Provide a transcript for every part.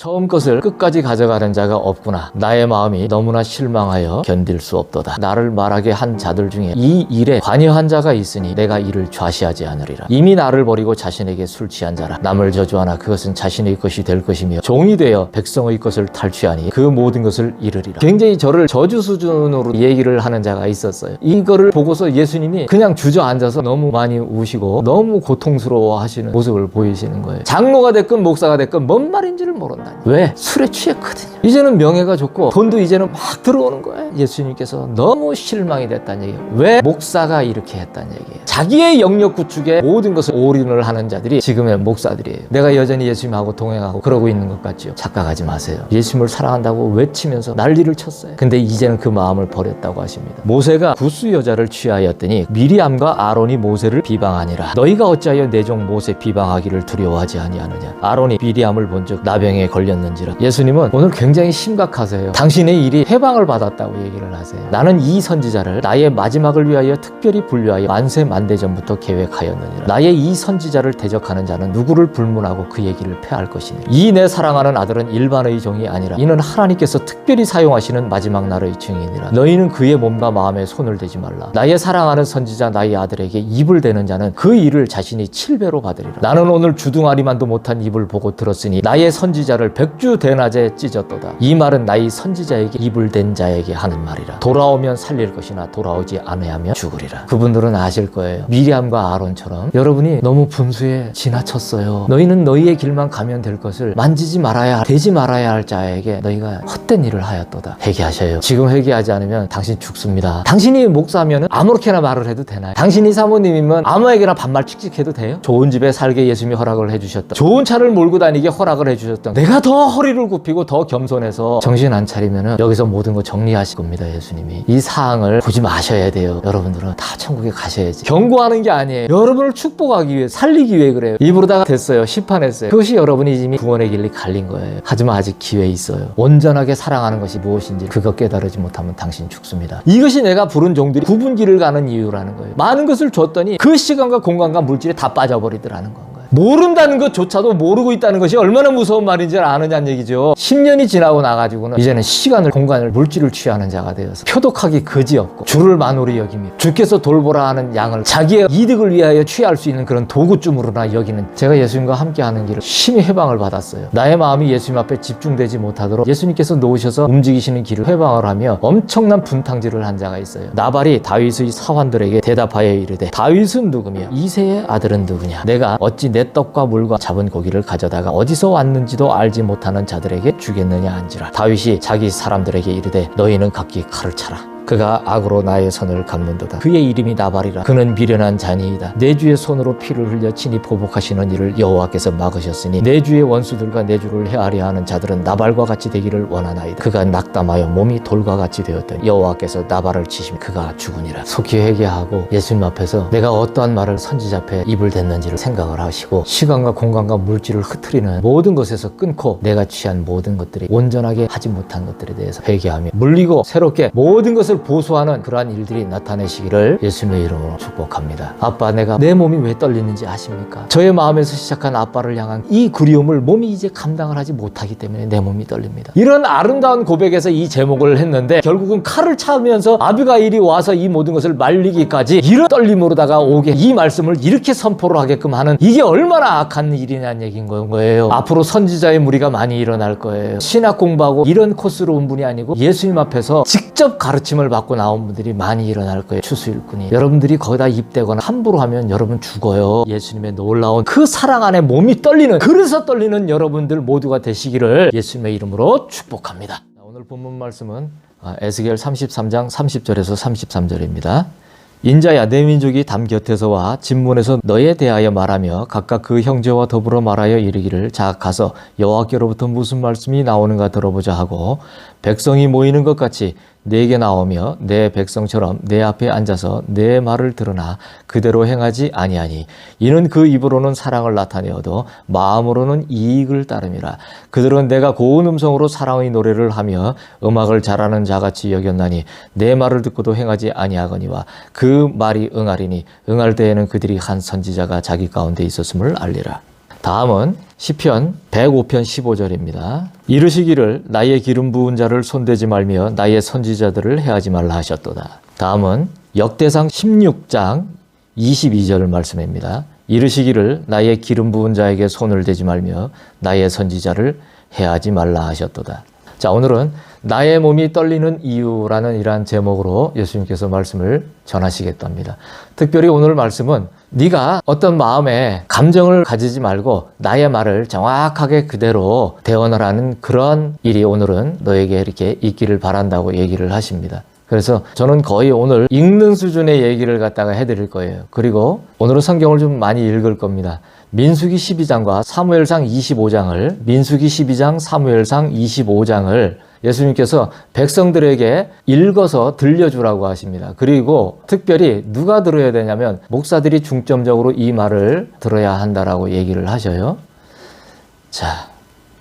처음 것을 끝까지 가져가는 자가 없구나. 나의 마음이 너무나 실망하여 견딜 수 없도다. 나를 말하게 한 자들 중에 이 일에 관여한 자가 있으니 내가 이를 좌시하지 않으리라. 이미 나를 버리고 자신에게 술 취한 자라. 남을 저주하나 그것은 자신의 것이 될 것이며 종이 되어 백성의 것을 탈취하니 그 모든 것을 잃으리라. 굉장히 저를 저주 수준으로 얘기를 하는 자가 있었어요. 이거를 보고서 예수님이 그냥 주저앉아서 너무 많이 우시고 너무 고통스러워 하시는 모습을 보이시는 거예요. 장로가 됐건 목사가 됐건 뭔 말인지를 모른다. 왜? 술에 취했거든요. 이제는 명예가 좋고 돈도 이제는 막 들어오는 거예요. 예수님께서 너무 실망이 됐다는 얘기예요. 왜? 목사가 이렇게 했다는 얘기예요. 자기의 영역 구축에 모든 것을 올인을 하는 자들이 지금의 목사들이에요. 내가 여전히 예수님하고 동행하고 그러고 있는 것 같죠? 착각하지 마세요. 예수님을 사랑한다고 외치면서 난리를 쳤어요. 근데 이제는 그 마음을 버렸다고 하십니다. 모세가 구스 여자를 취하였더니 미리암과 아론이 모세를 비방하니라. 너희가 어찌하여 내 종 모세 비방하기를 두려워하지 아니하느냐. 아론이 미리암을 본즉 나병에 걸렸는지라. 예수님은 오늘 굉장히 심각하세요. 당신의 일이 해방을 받았다고 얘기를 하세요. 나는 이 선지자를 나의 마지막을 위하여 특별히 분류하여 만세 만대 전부터 계획하였느니라. 나의 이 선지자를 대적하는 자는 누구를 불문하고 그 얘기를 폐할 것이니 이 내 사랑하는 아들은 일반의 종이 아니라 이는 하나님께서 특별히 사용하시는 마지막 날의 증인이라. 너희는 그의 몸과 마음에 손을 대지 말라. 나의 사랑하는 선지자 나의 아들에게 입을 대는 자는 그 일을 자신이 7배로 받으리라. 나는 오늘 주둥아리만도 못한 입을 보고 들었으니 나의 선지자를 백주 대낮에 찢었도다. 이 말은 나의 선지자에게 입을 댄 자에게 하는 말이라. 돌아오면 살릴 것이나 돌아오지 않으면 죽으리라. 그분들은 아실 거예요. 미리암과 아론처럼 여러분이 너무 분수에 지나쳤어요. 너희는 너희의 길만 가면 될 것을 만지지 말아야 되지 말아야 할 자에게 너희가 헛된 일을 하였도다. 회개하셔요. 지금 회개하지 않으면 당신 죽습니다. 당신이 목사면 아무렇게나 말을 해도 되나요? 당신이 사모님이면 아무에게나 반말 칙칙해도 돼요? 좋은 집에 살게 예수님이 허락을 해주셨다. 좋은 차를 몰고 다니게 허락을 해주셨다. 내가 더 허리를 굽히고 더 겸손해서 정신 안 차리면 여기서 모든 거 정리하실 겁니다. 예수님이 이 사항을 보지 마셔야 돼요. 여러분들은 다 천국에 가셔야지. 경고하는 게 아니에요. 여러분을 축복하기 위해 살리기 위해 그래요. 입으로다가 됐어요. 심판했어요. 그것이 여러분이 이미 구원의 길이 갈린 거예요. 하지만 아직 기회 있어요. 온전하게 사랑하는 것이 무엇인지 그거 깨달으지 못하면 당신 죽습니다. 이것이 내가 부른 종들이 구분길을 가는 이유라는 거예요. 많은 것을 줬더니 그 시간과 공간과 물질이 다 빠져버리더라는 거예요. 모른다는 것조차도 모르고 있다는 것이 얼마나 무서운 말인지 아느냐는 얘기죠. 10년이 지나고 나가지고는 이제는 시간을 공간을 물질을 취하는 자가 되어서 표독하기 그지없고 주를 만홀히 여기며 주께서 돌보라 하는 양을 자기의 이득을 위하여 취할 수 있는 그런 도구쯤으로나 여기는 제가 예수님과 함께하는 길을 심히 해방을 받았어요. 나의 마음이 예수님 앞에 집중되지 못하도록 예수님께서 놓으셔서 움직이시는 길을 해방을 하며 엄청난 분탕질을 한 자가 있어요. 나발이 다윗의 사환들에게 대답하여 이르되 다윗은 누구며 이새의 아들은 누구냐. 내가 어찌 내 떡과 물과 잡은 고기를 가져다가 어디서 왔는지도 알지 못하는 자들에게 주겠느냐 한지라. 다윗이 자기 사람들에게 이르되 너희는 각기 칼을 차라. 그가 악으로 나의 손을 감는도다. 그의 이름이 나발이라. 그는 미련한 자니이다. 내 주의 손으로 피를 흘려 친히 보복하시는 일을 여호와께서 막으셨으니 내 주의 원수들과 내 주를 헤아려 하는 자들은 나발과 같이 되기를 원하나이다. 그가 낙담하여 몸이 돌과 같이 되었더니 여호와께서 나발을 치시면 그가 죽으니라. 속히 회개하고 예수님 앞에서 내가 어떠한 말을 선지자 앞에 입을 댔는지를 생각을 하시고 시간과 공간과 물질을 흐트리는 모든 것에서 끊고 내가 취한 모든 것들이 온전하게 하지 못한 것들에 대해서 회개하며 물리고 새롭게 모든 것을 보수하는 그러한 일들이 나타내시기를 예수님의 이름으로 축복합니다. 아빠, 내가 내 몸이 왜 떨리는지 아십니까? 저의 마음에서 시작한 아빠를 향한 이 그리움을 몸이 이제 감당을 하지 못하기 때문에 내 몸이 떨립니다. 이런 아름다운 고백에서 이 제목을 했는데 결국은 칼을 차면서 아비가일이 와서 이 모든 것을 말리기까지 이런 떨림으로다가 오게 이 말씀을 이렇게 선포를 하게끔 하는 이게 얼마나 악한 일이냐는 얘기인 거예요. 앞으로 선지자의 무리가 많이 일어날 거예요. 신학 공부하고 이런 코스로 온 분이 아니고 예수님 앞에서 직접 가르침을 받고 나온 분들이 많이 일어날 거예요. 추수일꾼이. 여러분들이 거기다 입대거나 함부로 하면 여러분 죽어요. 예수님의 놀라운 그 사랑 안에 몸이 떨리는, 그래서 떨리는 여러분들 모두가 되시기를 예수님의 이름으로 축복합니다. 오늘 본문 말씀은 에스겔 33장 30절에서 33절입니다. 인자야, 내 민족이 담 곁에서 와 진문에서 너에 대하여 말하며 각각 그 형제와 더불어 말하여 이르기를 자 가서 여호와께로부터 무슨 말씀이 나오는가 들어보자 하고 백성이 모이는 것 같이 내게 나오며 내 백성처럼 내 앞에 앉아서 내 말을 들으나 그대로 행하지 아니하니 이는 그 입으로는 사랑을 나타내어도 마음으로는 이익을 따름이라. 그들은 내가 고운 음성으로 사랑의 노래를 하며 음악을 잘하는 자같이 여겼나니 내 말을 듣고도 행하지 아니하거니와 그 말이 응하리니 응할 때에는 그들이 한 선지자가 자기 가운데 있었음을 알리라. 다음은 시편 105편 15절입니다. 이르시기를 나의 기름 부은 자를 손대지 말며 나의 선지자들을 해하지 말라 하셨도다. 다음은 역대상 16장 22절 말씀입니다. 이르시기를 나의 기름 부은 자에게 손을 대지 말며 나의 선지자를 해하지 말라 하셨도다. 자, 오늘은 나의 몸이 떨리는 이유라는 이러한 제목으로 예수님께서 말씀을 전하시겠답니다. 특별히 오늘 말씀은 네가 어떤 마음에 감정을 가지지 말고 나의 말을 정확하게 그대로 대언하라는 그런 일이 오늘은 너에게 이렇게 있기를 바란다고 얘기를 하십니다. 그래서 저는 거의 오늘 읽는 수준의 얘기를 갖다가 해드릴 거예요. 그리고 오늘은 성경을 좀 많이 읽을 겁니다. 민수기 12장과 사무엘상 25장을, 민수기 12장, 사무엘상 25장을 예수님께서 백성들에게 읽어서 들려주라고 하십니다. 그리고 특별히 누가 들어야 되냐면 목사들이 중점적으로 이 말을 들어야 한다라고 얘기를 하셔요. 자,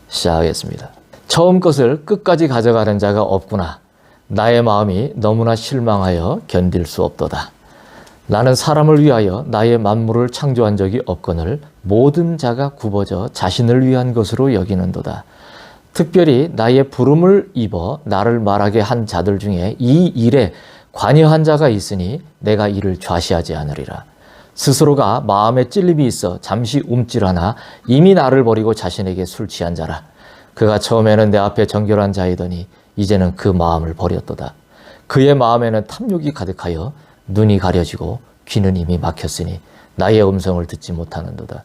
시작하겠습니다. 처음 것을 끝까지 가져가는 자가 없구나. 나의 마음이 너무나 실망하여 견딜 수 없도다. 나는 사람을 위하여 나의 만물을 창조한 적이 없거늘 모든 자가 굽어져 자신을 위한 것으로 여기는도다. 특별히 나의 부름을 입어 나를 말하게 한 자들 중에 이 일에 관여한 자가 있으니 내가 이를 좌시하지 않으리라. 스스로가 마음에 찔림이 있어 잠시 움찔하나 이미 나를 버리고 자신에게 술 취한 자라. 그가 처음에는 내 앞에 정결한 자이더니 이제는 그 마음을 버렸도다. 그의 마음에는 탐욕이 가득하여 눈이 가려지고 귀는 이미 막혔으니 나의 음성을 듣지 못하는도다.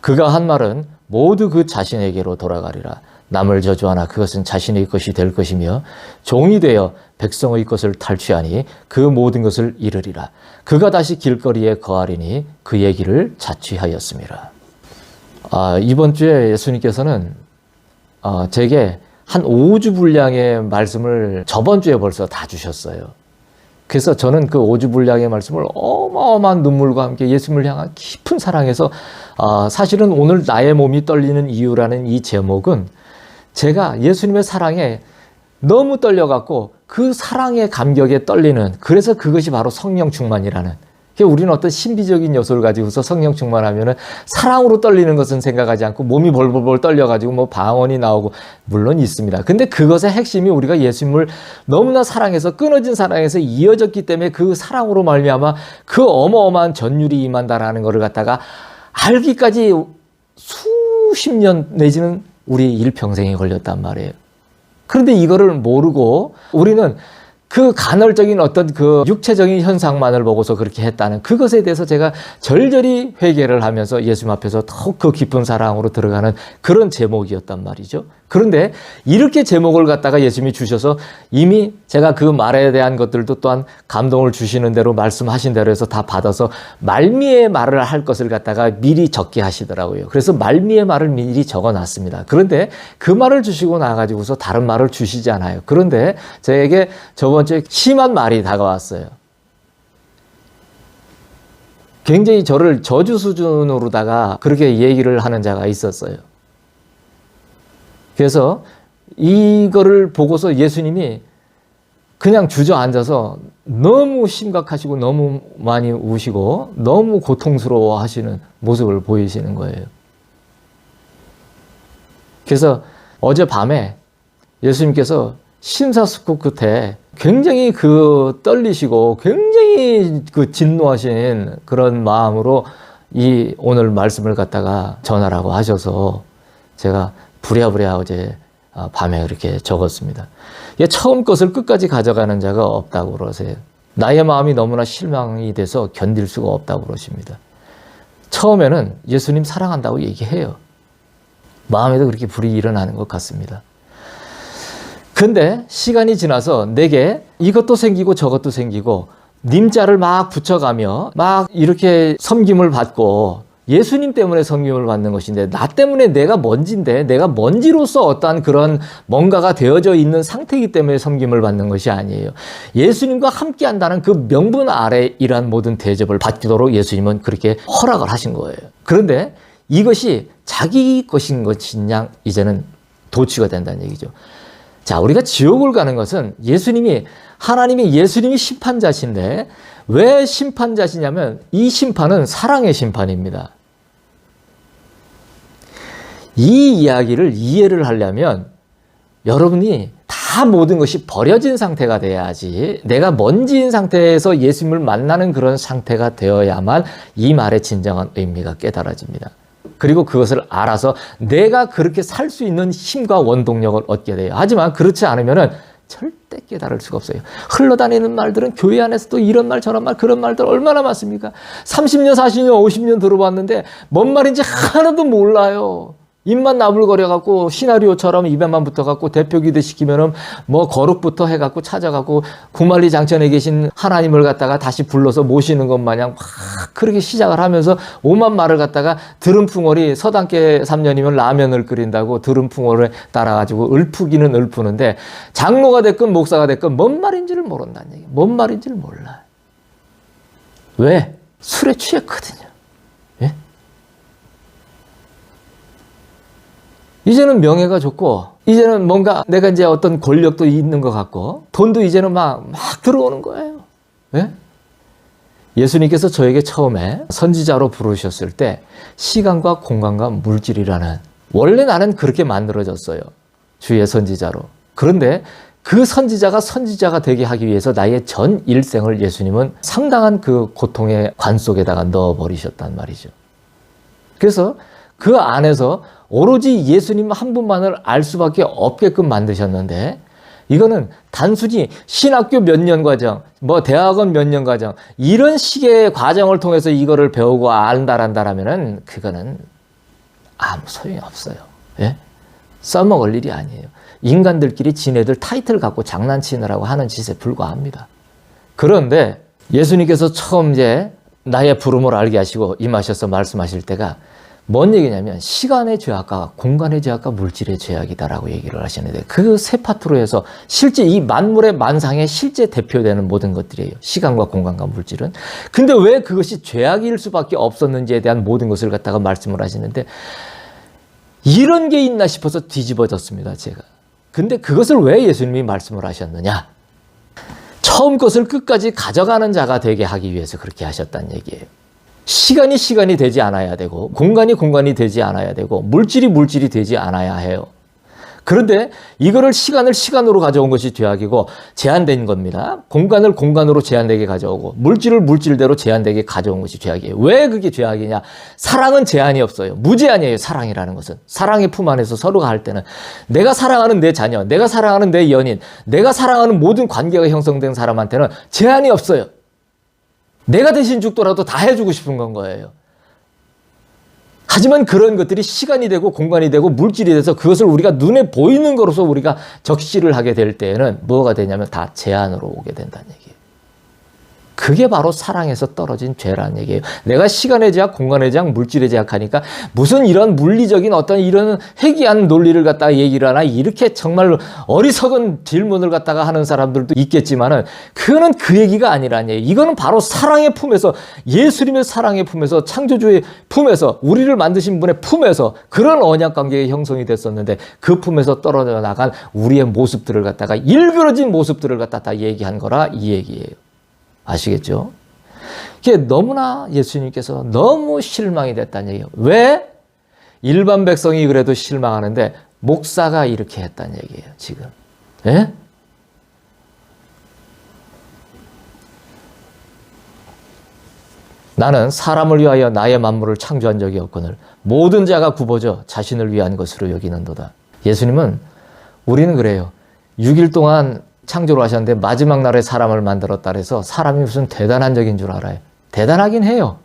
그가 한 말은 모두 그 자신에게로 돌아가리라. 남을 저주하나 그것은 자신의 것이 될 것이며 종이 되어 백성의 것을 탈취하니 그 모든 것을 잃으리라. 그가 다시 길거리에 거하리니 그의 길을 자취하였음이라. 이번 주에 예수님께서는 제게 한 5주 분량의 말씀을 저번 주에 벌써 다 주셨어요. 그래서 저는 그 5주 분량의 말씀을 어마어마한 눈물과 함께 예수님을 향한 깊은 사랑에서 사실은 오늘 나의 몸이 떨리는 이유라는 이 제목은 제가 예수님의 사랑에 너무 떨려갖고 그 사랑의 감격에 떨리는, 그래서 그것이 바로 성령 충만이라는, 우리는 어떤 신비적인 요소를 가지고서 성령 충만하면은 사랑으로 떨리는 것은 생각하지 않고 몸이 벌벌벌 떨려가지고 뭐 방언이 나오고 물론 있습니다. 근데 그것의 핵심이 우리가 예수님을 너무나 사랑해서 끊어진 사랑에서 이어졌기 때문에 그 사랑으로 말미암아 그 어마어마한 전율이 임한다라는 것을 갖다가 알기까지 수십 년 내지는 우리 일평생이 걸렸단 말이에요. 그런데 이거를 모르고 우리는 그 간헐적인 어떤 그 육체적인 현상만을 보고서 그렇게 했다는 그것에 대해서 제가 절절히 회개를 하면서 예수님 앞에서 더욱 그 깊은 사랑으로 들어가는 그런 제목이었단 말이죠. 그런데 이렇게 제목을 갖다가 예수님이 주셔서 이미 제가 그 말에 대한 것들도 또한 감동을 주시는 대로 말씀하신 대로 해서 다 받아서 말미의 말을 할 것을 갖다가 미리 적게 하시더라고요. 그래서 말미의 말을 미리 적어놨습니다. 그런데 그 말을 주시고 나가지고서 다른 말을 주시지 않아요. 그런데 저에게 저번 주에 심한 말이 다가왔어요. 굉장히 저를 저주 수준으로다가 그렇게 얘기를 하는 자가 있었어요. 그래서 이거를 보고서 예수님이 그냥 주저앉아서 너무 심각하시고 너무 많이 우시고 너무 고통스러워 하시는 모습을 보이시는 거예요. 그래서 어젯밤에 예수님께서 심사숙고 끝에 굉장히 그 떨리시고 굉장히 그 진노하신 그런 마음으로 이 오늘 말씀을 갖다가 전하라고 하셔서 제가 부랴부랴 어제 밤에 그렇게 적었습니다. 처음 것을 끝까지 가져가는 자가 없다고 그러세요. 나의 마음이 너무나 실망이 돼서 견딜 수가 없다고 그러십니다. 처음에는 예수님 사랑한다고 얘기해요. 마음에도 그렇게 불이 일어나는 것 같습니다. 근데 시간이 지나서 내게 이것도 생기고 저것도 생기고 님자를 막 붙여가며 막 이렇게 섬김을 받고 예수님 때문에 섬김을 받는 것인데 나 때문에 내가 먼지인데 내가 먼지로서 어떠한 그런 뭔가가 되어져 있는 상태이기 때문에 섬김을 받는 것이 아니에요. 예수님과 함께 한다는 그 명분 아래 이러한 모든 대접을 받도록 예수님은 그렇게 허락을 하신 거예요. 그런데 이것이 자기 것인 것이냐 이제는 도취가 된다는 얘기죠. 자, 우리가 지옥을 가는 것은 하나님이 예수님이 심판자신데 왜 심판자시냐면 이 심판은 사랑의 심판입니다. 이 이야기를 이해를 하려면 여러분이 다 모든 것이 버려진 상태가 돼야지, 내가 먼지인 상태에서 예수님을 만나는 그런 상태가 되어야만 이 말의 진정한 의미가 깨달아집니다. 그리고 그것을 알아서 내가 그렇게 살 수 있는 힘과 원동력을 얻게 돼요. 하지만 그렇지 않으면 절대 깨달을 수가 없어요. 흘러다니는 말들은 교회 안에서도 이런 말 저런 말 그런 말들 얼마나 많습니까? 30년 40년 50년 들어봤는데 뭔 말인지 하나도 몰라요. 입만 나불거려갖고 시나리오처럼 입에만 붙어갖고 대표 기도 시키면은 뭐 거룩부터 해갖고 찾아갖고 구말리 장천에 계신 하나님을 갖다가 다시 불러서 모시는 것 마냥 막 그렇게 시작을 하면서 오만 말을 갖다가 드럼풍어리 서당계 3년이면 라면을 끓인다고 드럼풍어를 따라가지고 읊기는 읊는데 장로가 됐건 목사가 됐건 뭔 말인지를 모른다는 얘기예요. 뭔 말인지를 몰라. 왜? 술에 취했거든요. 예? 이제는 명예가 좋고, 이제는 뭔가 내가 이제 어떤 권력도 있는 것 같고, 돈도 이제는 막 들어오는 거예요. 예? 예수님께서 저에게 처음에 선지자로 부르셨을 때 시간과 공간과 물질이라는, 원래 나는 그렇게 만들어졌어요. 주의 선지자로. 그런데 그 선지자가 선지자가 되게 하기 위해서 나의 전 일생을 예수님은 상당한 그 고통의 관 속에다가 넣어버리셨단 말이죠. 그래서 그 안에서 오로지 예수님 한 분만을 알 수밖에 없게끔 만드셨는데, 이거는 단순히 신학교 몇 년 과정, 뭐 대학원 몇 년 과정, 이런 식의 과정을 통해서 이거를 배우고 안다라면은 그거는 아무 소용이 없어요. 예? 써먹을 일이 아니에요. 인간들끼리 지네들 타이틀 갖고 장난치느라고 하는 짓에 불과합니다. 그런데 예수님께서 처음 이제 나의 부름을 알게 하시고 임하셔서 말씀하실 때가 뭔 얘기냐면 시간의 죄악과 공간의 죄악과 물질의 죄악이다라고 얘기를 하시는데, 그 세 파트로 해서 실제 이 만물의 만상에 실제 대표되는 모든 것들이에요. 시간과 공간과 물질은. 근데 왜 그것이 죄악일 수밖에 없었는지에 대한 모든 것을 갖다가 말씀을 하시는데, 이런 게 있나 싶어서 뒤집어졌습니다, 제가. 근데 그것을 왜 예수님이 말씀을 하셨느냐? 처음 것을 끝까지 가져가는 자가 되게 하기 위해서 그렇게 하셨다는 얘기예요. 시간이 시간이 되지 않아야 되고, 공간이 공간이 되지 않아야 되고, 물질이 물질이 되지 않아야 해요. 그런데 이거를 시간을 시간으로 가져온 것이 죄악이고 제한된 겁니다. 공간을 공간으로 제한되게 가져오고 물질을 물질대로 제한되게 가져온 것이 죄악이에요. 왜 그게 죄악이냐? 사랑은 제한이 없어요. 무제한이에요. 사랑이라는 것은. 사랑의 품 안에서 서로가 할 때는 내가 사랑하는 내 자녀, 내가 사랑하는 내 연인, 내가 사랑하는 모든 관계가 형성된 사람한테는 제한이 없어요. 내가 대신 죽더라도 다 해주고 싶은 건 거예요. 하지만 그런 것들이 시간이 되고 공간이 되고 물질이 돼서 그것을 우리가 눈에 보이는 거로서 우리가 적시를 하게 될 때에는 뭐가 되냐면 다 제한으로 오게 된다는 얘기예요. 그게 바로 사랑에서 떨어진 죄라는 얘기예요. 내가 시간의 제약, 공간의 제약, 물질의 제약하니까 무슨 이런 물리적인 어떤 이런 회귀한 논리를 갖다가 얘기를 하나, 이렇게 정말 어리석은 질문을 갖다가 하는 사람들도 있겠지만은 그거는 그 얘기가 아니라는 얘기예요. 이거는 바로 사랑의 품에서, 예수님의 사랑의 품에서, 창조주의 품에서, 우리를 만드신 분의 품에서 그런 언약 관계의 형성이 됐었는데 그 품에서 떨어져 나간 우리의 모습들을 갖다가, 일그러진 모습들을 갖다가 얘기한 거라 이 얘기예요. 아시겠죠? 이게 너무나 예수님께서 너무 실망이 됐다는 얘기예요. 왜? 일반 백성이 그래도 실망하는데 목사가 이렇게 했다는 얘기예요, 지금. 예? 나는 사람을 위하여 나의 만물을 창조한 적이 없거늘 모든 자가 굽어져 자신을 위한 것으로 여기는도다. 예수님은, 우리는 그래요. 6일 동안 창조를 하셨는데 마지막 날에 사람을 만들었다 그래서 사람이 무슨 대단한 적인 줄 알아요. 대단하긴 해요.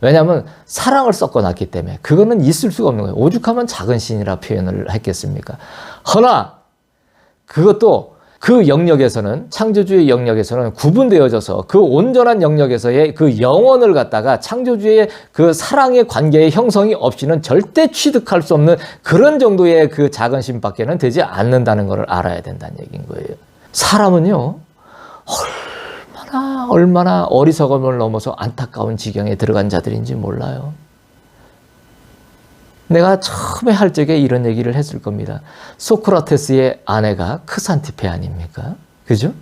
왜냐하면 사랑을 섞어놨기 때문에. 그거는 있을 수가 없는 거예요. 오죽하면 작은 신이라 표현을 했겠습니까? 허나 그것도 그 영역에서는, 창조주의 영역에서는 구분되어져서 그 온전한 영역에서의 그 영혼을 갖다가 창조주의 그 사랑의 관계의 형성이 없이는 절대 취득할 수 없는 그런 정도의 그 작은 신밖에는 되지 않는다는 것을 알아야 된다는 얘기인 거예요. 사람은요, 얼마나 어리석음을 넘어서 안타까운 지경에 들어간 자들인지 몰라요. 내가 처음에 할 적에 이런 얘기를 했을 겁니다. 소크라테스의 아내가 크산티페 아닙니까? 그죠?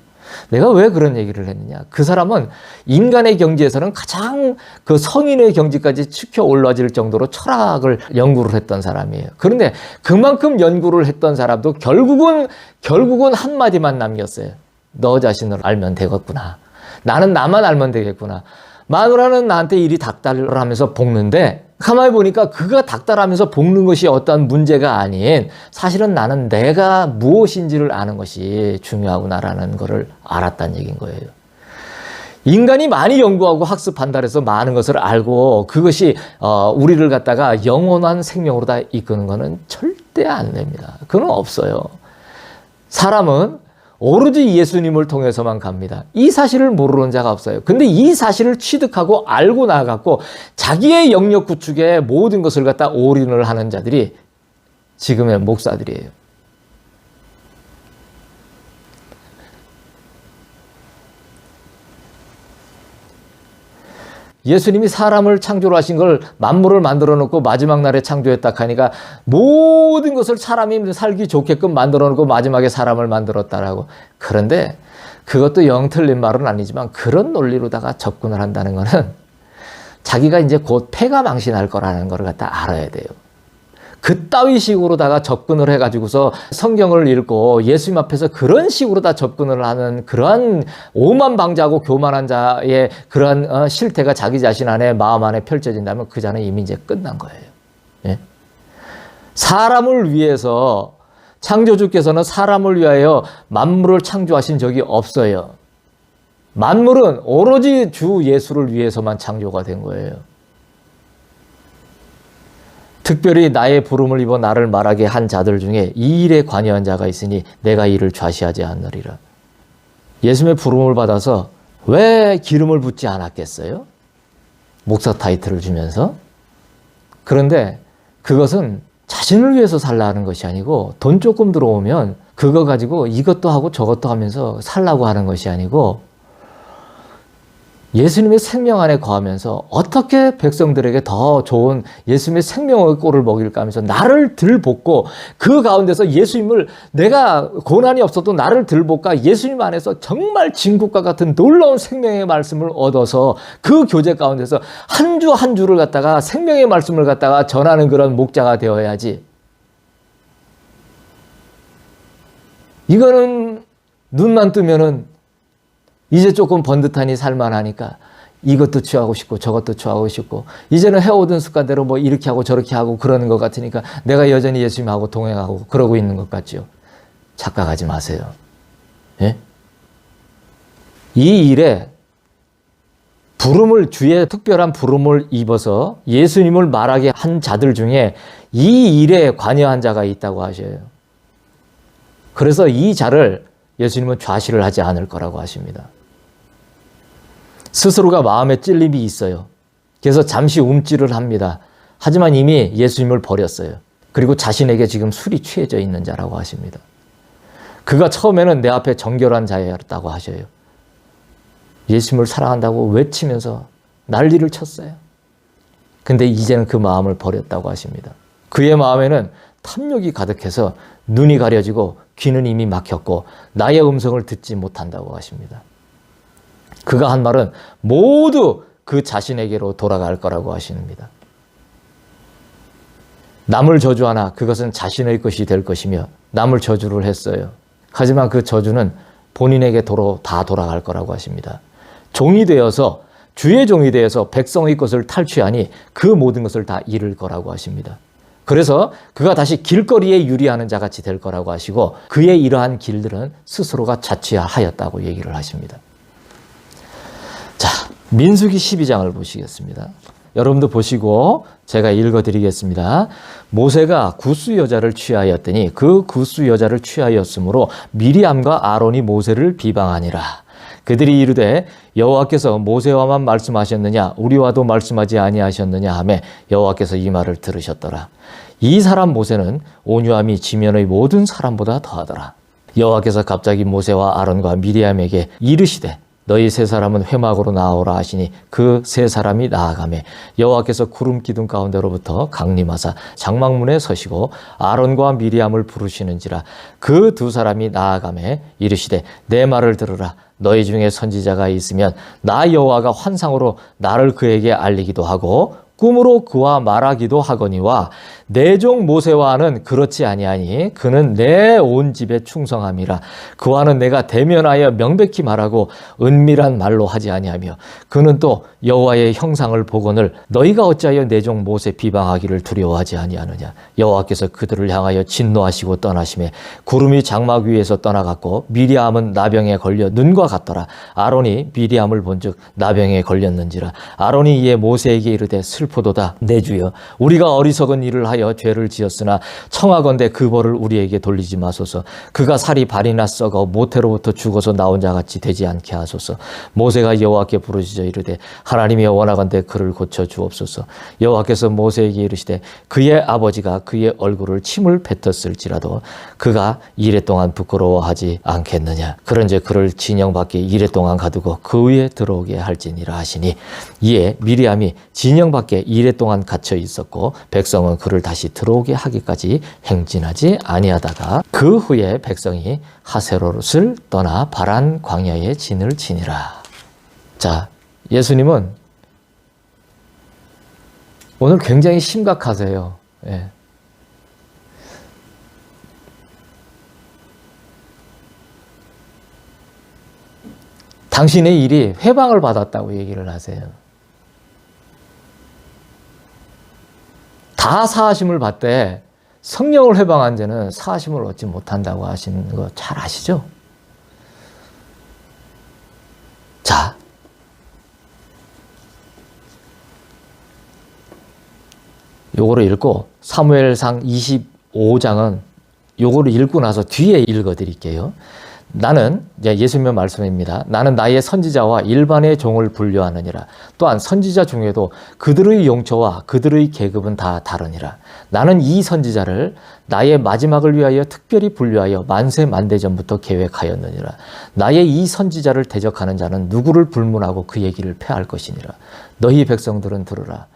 내가 왜 그런 얘기를 했느냐? 그 사람은 인간의 경지에서는 가장 그 성인의 경지까지 치켜 올라질 정도로 철학을 연구를 했던 사람이에요. 그런데 그만큼 연구를 했던 사람도 결국은 한마디만 남겼어요. 너 자신을 알면 되겠구나. 나는 나만 알면 되겠구나. 마누라는 나한테 이리 닥달을 하면서 볶는데 가만히 보니까 그가 닥달하면서 볶는 것이 어떤 문제가 아닌 사실은 나는 내가 무엇인지를 아는 것이 중요하구나라는 것을 알았다는 얘기인 거예요. 인간이 많이 연구하고 학습한다 해서 많은 것을 알고 그것이 우리를 갖다가 영원한 생명으로 다 이끄는 것은 절대 안 됩니다. 그건 없어요. 사람은 오로지 예수님을 통해서만 갑니다. 이 사실을 모르는 자가 없어요. 근데 이 사실을 취득하고 알고 나아갔고 자기의 영역 구축에 모든 것을 갖다 올인을 하는 자들이 지금의 목사들이에요. 예수님이 사람을 창조를 하신 걸 만물을 만들어 놓고 마지막 날에 창조했다 하니까 모든 것을 사람이 살기 좋게끔 만들어 놓고 마지막에 사람을 만들었다라고. 그런데 그것도 영 틀린 말은 아니지만 그런 논리로다가 접근을 한다는 거는 자기가 이제 곧 패가 망신할 거라는 걸 갖다 알아야 돼요. 그따위 식으로다가 접근을 해가지고서 성경을 읽고 예수님 앞에서 그런 식으로 다 접근을 하는 그러한 오만방자하고 교만한 자의 그러한 실태가 자기 자신 안에 마음 안에 펼쳐진다면 그 자는 이미 이제 끝난 거예요. 예? 사람을 위해서 창조주께서는 사람을 위하여 만물을 창조하신 적이 없어요. 만물은 오로지 주 예수를 위해서만 창조가 된 거예요. 특별히 나의 부름을 입어 나를 말하게 한 자들 중에 이 일에 관여한 자가 있으니 내가 이를 좌시하지 않으리라. 예수님의 부름을 받아서 왜 기름을 붓지 않았겠어요? 목사 타이틀을 주면서. 그런데 그것은 자신을 위해서 살라는 것이 아니고 돈 조금 들어오면 그거 가지고 이것도 하고 저것도 하면서 살라고 하는 것이 아니고 예수님의 생명 안에 거하면서 어떻게 백성들에게 더 좋은 예수님의 생명의 꼴을 먹일까 하면서 나를 들볶고 그 가운데서 예수님을 내가 고난이 없어도 나를 들볶아 예수님 안에서 정말 진국과 같은 놀라운 생명의 말씀을 얻어서 그 교제 가운데서 한 주 한 주를 갖다가 생명의 말씀을 갖다가 전하는 그런 목자가 되어야지. 이거는 눈만 뜨면은 이제 조금 번듯하니 살만하니까 이것도 취하고 싶고 저것도 취하고 싶고 이제는 해오던 습관대로 뭐 이렇게 하고 저렇게 하고 그러는 것 같으니까 내가 여전히 예수님하고 동행하고 그러고 있는 것 같죠. 착각하지 마세요. 예? 이 일에 주의 특별한 부름을 입어서 예수님을 말하게 한 자들 중에 이 일에 관여한 자가 있다고 하셔요. 그래서 이 자를 예수님은 좌시를 하지 않을 거라고 하십니다. 스스로가 마음에 찔림이 있어요. 그래서 잠시 움찔을 합니다. 하지만 이미 예수님을 버렸어요. 그리고 자신에게 지금 술이 취해져 있는 자라고 하십니다. 그가 처음에는 내 앞에 정결한 자였다고 하셔요. 예수님을 사랑한다고 외치면서 난리를 쳤어요. 근데 이제는 그 마음을 버렸다고 하십니다. 그의 마음에는 탐욕이 가득해서 눈이 가려지고 귀는 이미 막혔고 나의 음성을 듣지 못한다고 하십니다. 그가 한 말은 모두 그 자신에게로 돌아갈 거라고 하십니다. 남을 저주하나 그것은 자신의 것이 될 것이며 남을 저주를 했어요. 하지만 그 저주는 본인에게 다 돌아갈 거라고 하십니다. 종이 되어서 주의 종이 되어서 백성의 것을 탈취하니 그 모든 것을 다 잃을 거라고 하십니다. 그래서 그가 다시 길거리에 유리하는 자같이 될 거라고 하시고 그의 이러한 길들은 스스로가 자취하였다고 얘기를 하십니다. 자, 민수기 12장을 보시겠습니다. 여러분도 보시고 제가 읽어드리겠습니다. 모세가 구스 여자를 취하였더니 그 구스 여자를 취하였으므로 미리암과 아론이 모세를 비방하니라. 그들이 이르되 여호와께서 모세와만 말씀하셨느냐 우리와도 말씀하지 아니하셨느냐 하매 여호와께서 이 말을 들으셨더라. 이 사람 모세는 온유함이 지면의 모든 사람보다 더하더라. 여호와께서 갑자기 모세와 아론과 미리암에게 이르시되 너희 세 사람은 회막으로 나아오라 하시니 그 세 사람이 나아가매 여호와께서 구름 기둥 가운데로부터 강림하사 장막문에 서시고 아론과 미리암을 부르시는지라 그 두 사람이 나아가매 이르시되 내 말을 들으라. 너희 중에 선지자가 있으면 나 여호와가 환상으로 나를 그에게 알리기도 하고 꿈으로 그와 말하기도 하거니와 내 종 모세와는 그렇지 아니하니 그는 내 온 집에 충성함이라. 그와는 내가 대면하여 명백히 말하고 은밀한 말로 하지 아니하며 그는 또 여호와의 형상을 보거늘 너희가 어찌하여 내 종 모세 비방하기를 두려워하지 아니하느냐. 여호와께서 그들을 향하여 진노하시고 떠나심에 구름이 장막 위에서 떠나갔고 미리암은 나병에 걸려 눈과 같더라. 아론이 미리암을 본즉 나병에 걸렸는지라. 아론이 이에 모세에게 이르되 슬프도다 내 주여 우리가 어리석은 일을 하여 죄를 지었으나 청하건대 그 벌을 우리에게 돌리지 마소서. 그가 살이 발이나 썩어 모태로부터 죽어서 나온 자같이 되지 않게 하소서. 모세가 여호와께 부르짖어 이르되 하나님이 원하건대 그를 고쳐 주옵소서. 여호와께서 모세에게 이르시되 그의 아버지가 그의 얼굴을 침을 뱉었을지라도 그가 이레 동안 부끄러워하지 않겠느냐. 그런즉 그를 진영 밖에 이레 동안 가두고 그 위에 들어오게 할지니라 하시니 이에 미리암이 진영 밖에 이레 동안 갇혀 있었고 백성은 그를 다시 들어오게 하기까지 행진하지 아니하다가 그 후에 백성이 하세로릇을 떠나 바란 광야에 진을 치니라. 자, 예수님은 오늘 굉장히 심각하세요. 예. 당신의 일이 회방을 받았다고 얘기를 하세요. 다 사하심을 받되 성령을 회방한 자는 사하심을 얻지 못한다고 하시는 거 잘 아시죠? 자, 요거를 읽고 사무엘상 25장은 요거를 읽고 나서 뒤에 읽어드릴게요. 나는 예수님의 말씀입니다. 나는 나의 선지자와 일반의 종을 분류하느니라. 또한 선지자 중에도 그들의 용처와 그들의 계급은 다 다르니라. 나는 이 선지자를 나의 마지막을 위하여 특별히 분류하여 만세 만대 전부터 계획하였느니라. 나의 이 선지자를 대적하는 자는 누구를 불문하고 그 얘기를 패할 것이니라. 너희 백성들은 들으라.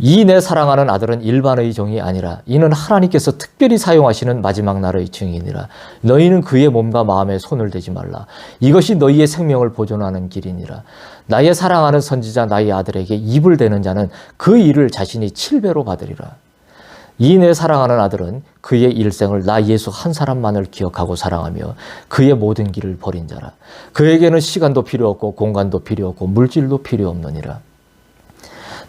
이 내 사랑하는 아들은 일반의 종이 아니라 이는 하나님께서 특별히 사용하시는 마지막 날의 증인이라. 너희는 그의 몸과 마음에 손을 대지 말라. 이것이 너희의 생명을 보존하는 길이니라. 나의 사랑하는 선지자 나의 아들에게 입을 대는 자는 그 일을 자신이 7배로 받으리라. 이 내 사랑하는 아들은 그의 일생을 나 예수 한 사람만을 기억하고 사랑하며 그의 모든 길을 버린 자라. 그에게는 시간도 필요 없고 공간도 필요 없고 물질도 필요 없느니라.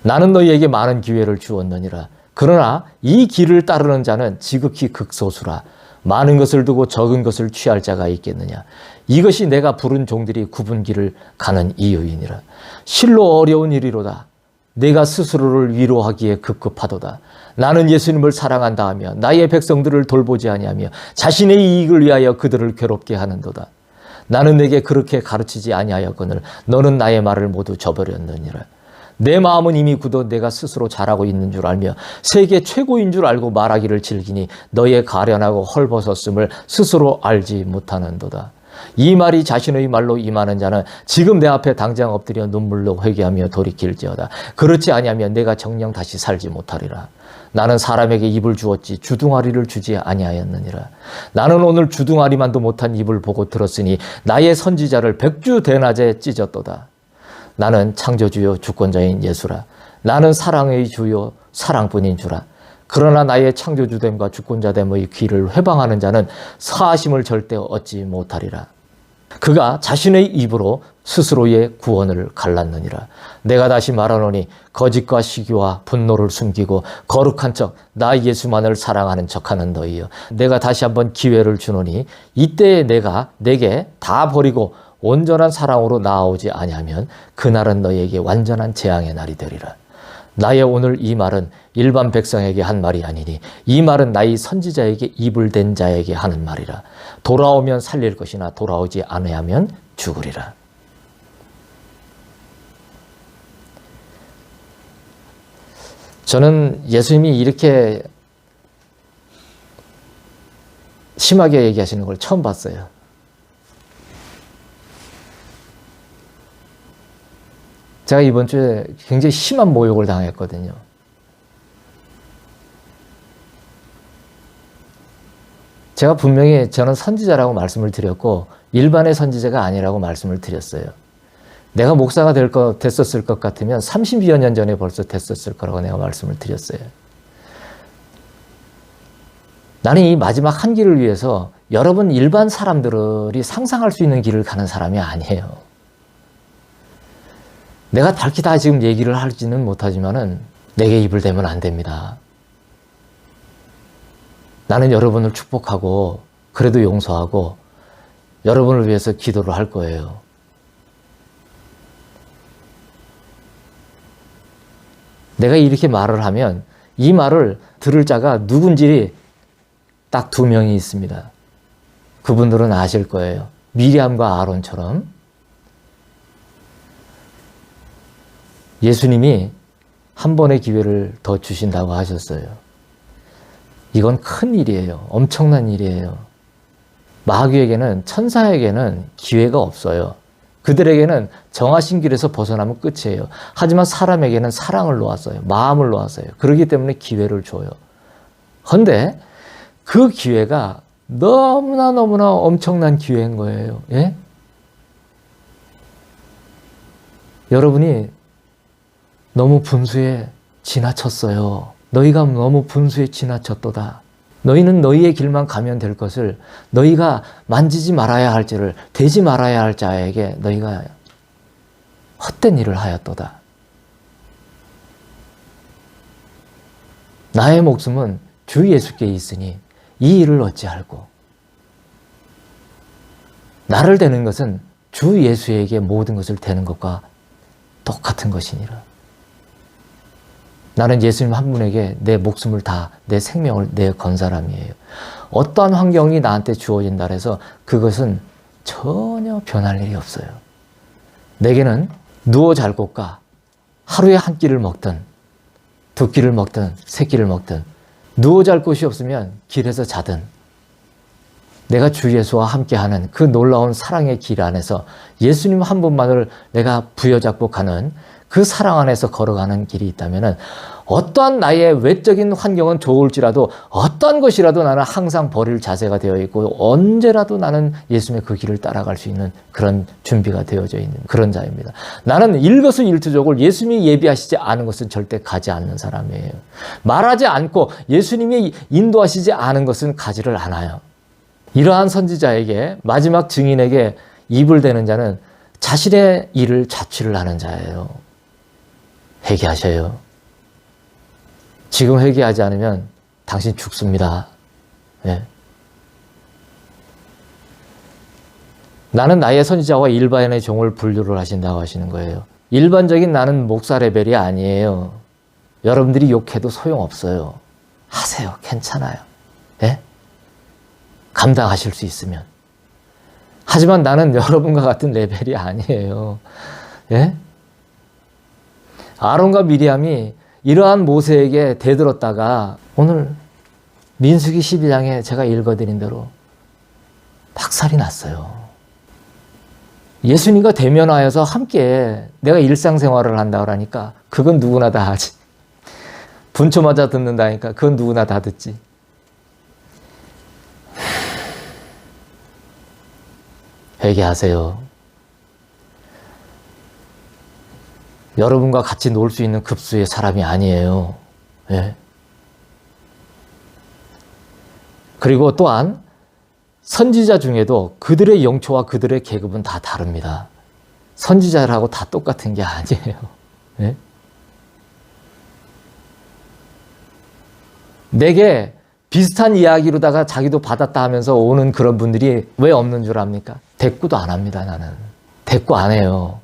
나는 너희에게 많은 기회를 주었느니라. 그러나 이 길을 따르는 자는 지극히 극소수라. 많은 것을 두고 적은 것을 취할 자가 있겠느냐. 이것이 내가 부른 종들이 굽은 길을 가는 이유이니라. 실로 어려운 일이로다. 내가 스스로를 위로하기에 급급하도다. 나는 예수님을 사랑한다 하며 나의 백성들을 돌보지 아니하며 자신의 이익을 위하여 그들을 괴롭게 하는도다. 나는 내게 그렇게 가르치지 아니하였거늘 너는 나의 말을 모두 저버렸느니라. 내 마음은 이미 굳어 내가 스스로 잘하고 있는 줄 알며 세계 최고인 줄 알고 말하기를 즐기니 너의 가련하고 헐벗었음을 스스로 알지 못하는도다. 이 말이 자신의 말로 임하는 자는 지금 내 앞에 당장 엎드려 눈물로 회개하며 돌이킬지어다. 그렇지 아니하면 내가 정녕 다시 살지 못하리라. 나는 사람에게 입을 주었지 주둥아리를 주지 아니하였느니라. 나는 오늘 주둥아리만도 못한 입을 보고 들었으니 나의 선지자를 백주 대낮에 찢었도다. 나는 창조주요 주권자인 예수라. 나는 사랑의 주요 사랑뿐인 주라. 그러나 나의 창조주됨과 주권자됨의 길을 회방하는 자는 사하심을 절대 얻지 못하리라. 그가 자신의 입으로 스스로의 구원을 갈랐느니라. 내가 다시 말하노니 거짓과 시기와 분노를 숨기고 거룩한 척 나 예수만을 사랑하는 척하는 너희여. 내가 다시 한번 기회를 주노니 이때에 내가 내게 다 버리고 온전한 사랑으로 나아오지 아니하면 그날은 너희에게 완전한 재앙의 날이 되리라. 나의 오늘 이 말은 일반 백성에게 한 말이 아니니 이 말은 나의 선지자에게 입을 댄 자에게 하는 말이라. 돌아오면 살릴 것이나 돌아오지 아니하면 죽으리라. 저는 예수님이 이렇게 심하게 얘기하시는 걸 처음 봤어요. 제가 이번 주에 굉장히 심한 모욕을 당했거든요. 제가 분명히 저는 선지자라고 말씀을 드렸고 일반의 선지자가 아니라고 말씀을 드렸어요. 내가 목사가 됐었을 것 같으면 30여 년 전에 벌써 됐었을 거라고 내가 말씀을 드렸어요. 나는 이 마지막 한 길을 위해서 여러분 일반 사람들이 상상할 수 있는 길을 가는 사람이 아니에요. 내가 밝히 다 지금 얘기를 하지는 못하지만은 내게 입을 대면 안 됩니다. 나는 여러분을 축복하고 그래도 용서하고 여러분을 위해서 기도를 할 거예요. 내가 이렇게 말을 하면 이 말을 들을 자가 누군지 딱 2명이 있습니다. 그분들은 아실 거예요. 미리암과 아론처럼 예수님이 한 번의 기회를 더 주신다고 하셨어요. 이건 큰 일이에요. 엄청난 일이에요. 마귀에게는, 천사에게는 기회가 없어요. 그들에게는 정하신 길에서 벗어나면 끝이에요. 하지만 사람에게는 사랑을 놓았어요. 마음을 놓았어요. 그렇기 때문에 기회를 줘요. 그런데 그 기회가 너무나 엄청난 기회인 거예요. 예? 여러분이 너무 분수에 지나쳤어요. 너희가 너무 분수에 지나쳤도다. 너희는 너희의 길만 가면 될 것을 너희가 만지지 말아야 할 죄를 되지 말아야 할 자에게 너희가 헛된 일을 하였도다. 나의 목숨은 주 예수께 있으니 이 일을 어찌할꼬. 나를 대는 것은 주 예수에게 모든 것을 대는 것과 똑같은 것이니라. 나는 예수님 한 분에게 내 목숨을 다, 내 생명을 내건 사람이에요. 어떠한 환경이 나한테 주어진다 해서 그것은 전혀 변할 일이 없어요. 내게는 누워 잘 곳과 하루에 한 끼를 먹든 2끼를 먹든 3끼를 먹든 누워 잘 곳이 없으면 길에서 자든 내가 주 예수와 함께하는 그 놀라운 사랑의 길 안에서 예수님 한 분만을 내가 부여잡고 가는 그 사랑 안에서 걸어가는 길이 있다면 어떠한 나의 외적인 환경은 좋을지라도 어떠한 것이라도 나는 항상 버릴 자세가 되어 있고 언제라도 나는 예수님의 그 길을 따라갈 수 있는 그런 준비가 되어져 있는 그런 자입니다. 나는 일거수일투족을 예수님이 예비하시지 않은 것은 절대 가지 않는 사람이에요. 말하지 않고 예수님이 인도하시지 않은 것은 가지를 않아요. 이러한 선지자에게 마지막 증인에게 입을 대는 자는 자신의 일을 자취를 하는 자예요. 회개하셔요. 지금 회개하지 않으면 당신 죽습니다. 네. 나는 나의 선지자와 일반의 종을 분류를 하신다고 하시는 거예요. 일반적인 나는 목사 레벨이 아니에요. 여러분들이 욕해도 소용없어요. 하세요. 괜찮아요. 네? 감당하실 수 있으면. 하지만 나는 여러분과 같은 레벨이 아니에요. 예? 아론과 미리암이 이러한 모세에게 대들었다가 오늘 민수기 12장에 제가 읽어드린 대로 박살이 났어요. 예수님과 대면하여서 함께 내가 일상생활을 한다 그러니까 그건 누구나 다 하지. 분초 맞아 듣는다니까 그건 누구나 다 듣지. 회개하세요. 여러분과 같이 놀 수 있는 급수의 사람이 아니에요. 예. 그리고 또한 선지자 중에도 그들의 영초와 그들의 계급은 다 다릅니다. 선지자라고 다 똑같은 게 아니에요. 예? 내게 비슷한 이야기로다가 자기도 받았다 하면서 오는 그런 분들이 왜 없는 줄 압니까? 대꾸도 안 합니다, 나는. 대꾸 안 해요.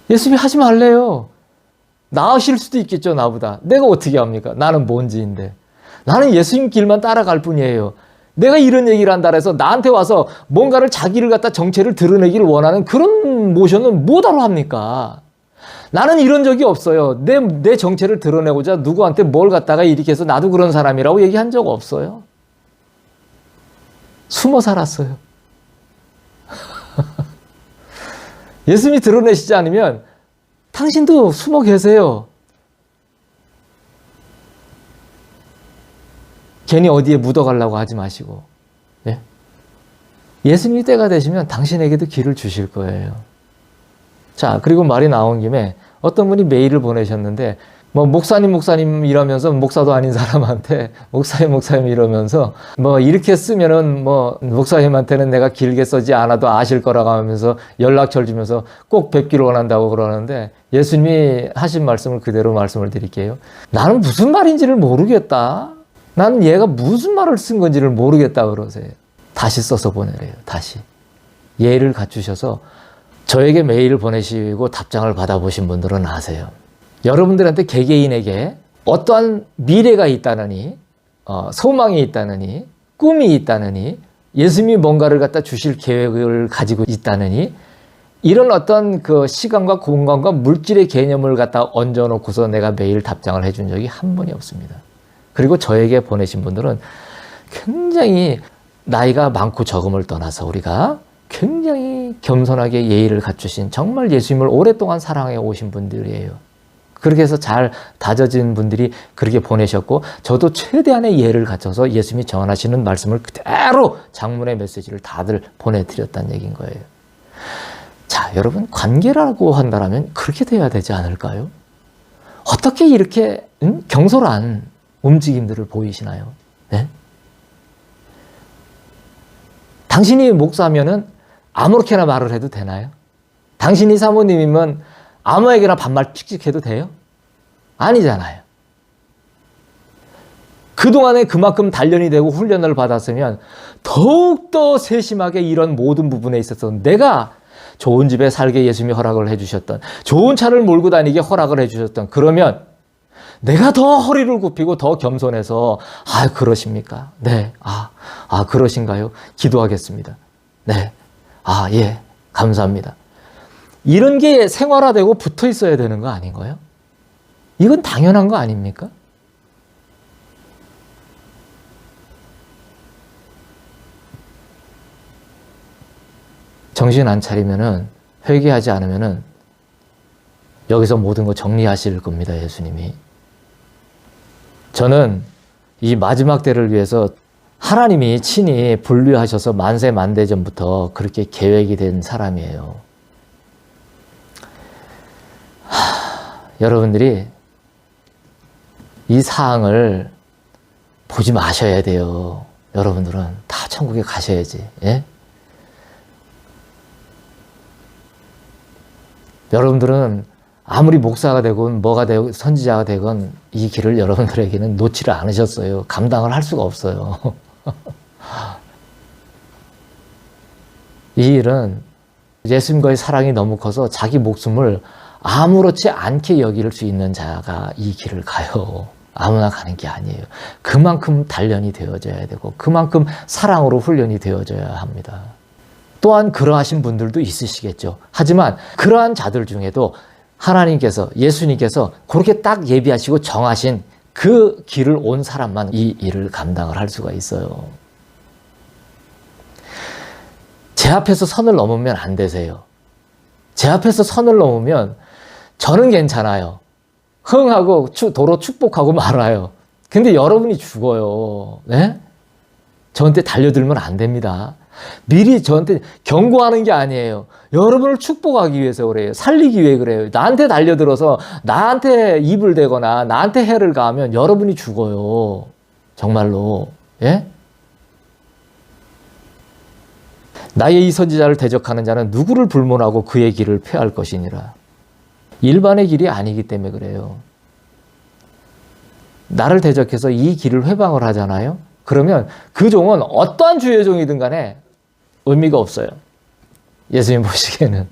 예수님이 하지 말래요. 나으실 수도 있겠죠, 나보다. 내가 어떻게 합니까? 나는 뭔지인데. 나는 예수님 길만 따라갈 뿐이에요. 내가 이런 얘기를 한다 해서 나한테 와서 뭔가를 자기를 갖다 정체를 드러내기를 원하는 그런 모션은 뭐하러 합니까? 나는 이런 적이 없어요. 내 정체를 드러내고자 누구한테 뭘 갖다가 이렇게 해서 나도 그런 사람이라고 얘기한 적 없어요. 숨어 살았어요. 예수님이 드러내시지 않으면 당신도 숨어 계세요. 괜히 어디에 묻어가려고 하지 마시고. 예? 예수님이 때가 되시면 당신에게도 길을 주실 거예요. 자, 그리고 말이 나온 김에 어떤 분이 메일을 보내셨는데, 뭐 목사님 이러면서 목사도 아닌 사람한테 목사님 이러면서 뭐 이렇게 쓰면은 뭐 목사님한테는 내가 길게 쓰지 않아도 아실 거라고 하면서 연락처를 주면서 꼭 뵙기를 원한다고 그러는데, 예수님이 하신 말씀을 그대로 말씀을 드릴게요. 나는 무슨 말인지를 모르겠다. 나는 얘가 무슨 말을 쓴 건지를 모르겠다 그러세요. 다시 써서 보내래요. 다시. 예의를 갖추셔서 저에게 메일을 보내시고 답장을 받아보신 분들은 아세요. 여러분들한테 개개인에게 어떠한 미래가 있다느니, 소망이 있다느니, 꿈이 있다느니, 예수님이 뭔가를 갖다 주실 계획을 가지고 있다느니, 이런 어떤 그 시간과 공간과 물질의 개념을 갖다 얹어놓고서 내가 메일 답장을 해준 적이 한 번이 없습니다. 그리고 저에게 보내신 분들은 굉장히 나이가 많고 적음을 떠나서 우리가 굉장히 겸손하게 예의를 갖추신, 정말 예수님을 오랫동안 사랑해 오신 분들이에요. 그렇게 해서 잘 다져진 분들이 그렇게 보내셨고, 저도 최대한의 예를 갖춰서 예수님이 전하시는 말씀을 그대로 장문의 메시지를 다들 보내드렸다는 얘기인 거예요. 자, 여러분, 관계라고 한다면 그렇게 돼야 되지 않을까요? 어떻게 이렇게 경솔한 움직임들을 보이시나요? 네? 당신이 목사면은 아무렇게나 말을 해도 되나요? 당신이 사모님이면 아무에게나 반말 칙칙해도 돼요? 아니잖아요. 그동안에 그만큼 단련이 되고 훈련을 받았으면 더욱더 세심하게 이런 모든 부분에 있어서 내가 좋은 집에 살게 예수님이 허락을 해주셨던, 좋은 차를 몰고 다니게 허락을 해주셨던, 그러면 내가 더 허리를 굽히고 더 겸손해서, 아, 그러십니까? 네. 그러신가요? 기도하겠습니다. 네. 예. 감사합니다. 이런 게 생활화되고 붙어 있어야 되는 거 아닌가요? 이건 당연한 거 아닙니까? 정신 안 차리면은, 회개하지 않으면은 여기서 모든 거 정리하실 겁니다, 예수님이. 저는 이 마지막 때를 위해서 하나님이 친히 분류하셔서 만세 만대 전부터 그렇게 계획이 된 사람이에요. 여러분들이 이 사항을 보지 마셔야 돼요. 여러분들은 다 천국에 가셔야지. 예? 여러분들은 아무리 목사가 되건 뭐가 되건 선지자가 되건 이 길을 여러분들에게는 놓지를 않으셨어요. 감당을 할 수가 없어요. 이 일은 예수님과의 사랑이 너무 커서 자기 목숨을 아무렇지 않게 여길 수 있는 자가 이 길을 가요. 아무나 가는 게 아니에요. 그만큼 단련이 되어져야 되고 그만큼 사랑으로 훈련이 되어져야 합니다. 또한 그러하신 분들도 있으시겠죠. 하지만 그러한 자들 중에도 하나님께서, 예수님께서 그렇게 딱 예비하시고 정하신 그 길을 온 사람만 이 일을 감당을 할 수가 있어요. 제 앞에서 선을 넘으면 안 되세요. 제 앞에서 선을 넘으면 저는 괜찮아요. 흥하고 도로 축복하고 말아요. 근데 여러분이 죽어요. 네? 저한테 달려들면 안 됩니다. 미리 저한테 경고하는 게 아니에요. 여러분을 축복하기 위해서 그래요. 살리기 위해 그래요. 나한테 달려들어서 나한테 입을 대거나 나한테 해를 가하면 여러분이 죽어요. 정말로. 예? 나의 이 선지자를 대적하는 자는 누구를 불문하고 그의 길을 폐할 것이니라. 일반의 길이 아니기 때문에 그래요. 나를 대적해서 이 길을 회방을 하잖아요. 그러면 그 종은 어떠한 주의 종이든 간에 의미가 없어요. 예수님 보시기에는.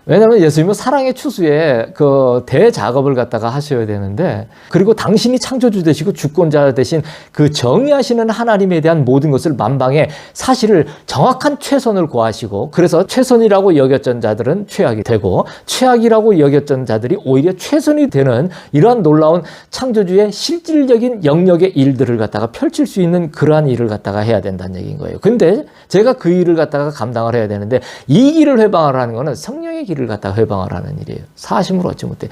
왜냐하면 예수님은 사랑의 추수에 그 대작업을 갖다가 하셔야 되는데, 그리고 당신이 창조주 되시고 주권자 되신 그 정의하시는 하나님에 대한 모든 것을 만방에 사실을 정확한 최선을 고하시고, 그래서 최선이라고 여겼던 자들은 최악이 되고 최악이라고 여겼던 자들이 오히려 최선이 되는 이러한 놀라운 창조주의 실질적인 영역의 일들을 갖다가 펼칠 수 있는 그러한 일을 갖다가 해야 된다는 얘기인 거예요. 근데 제가 그 일을 갖다가 감당을 해야 되는데, 이 길을 회방하라는 거는 성령의 길을 갖다가 회방하라는 일이에요. 사심을 얻지 못해.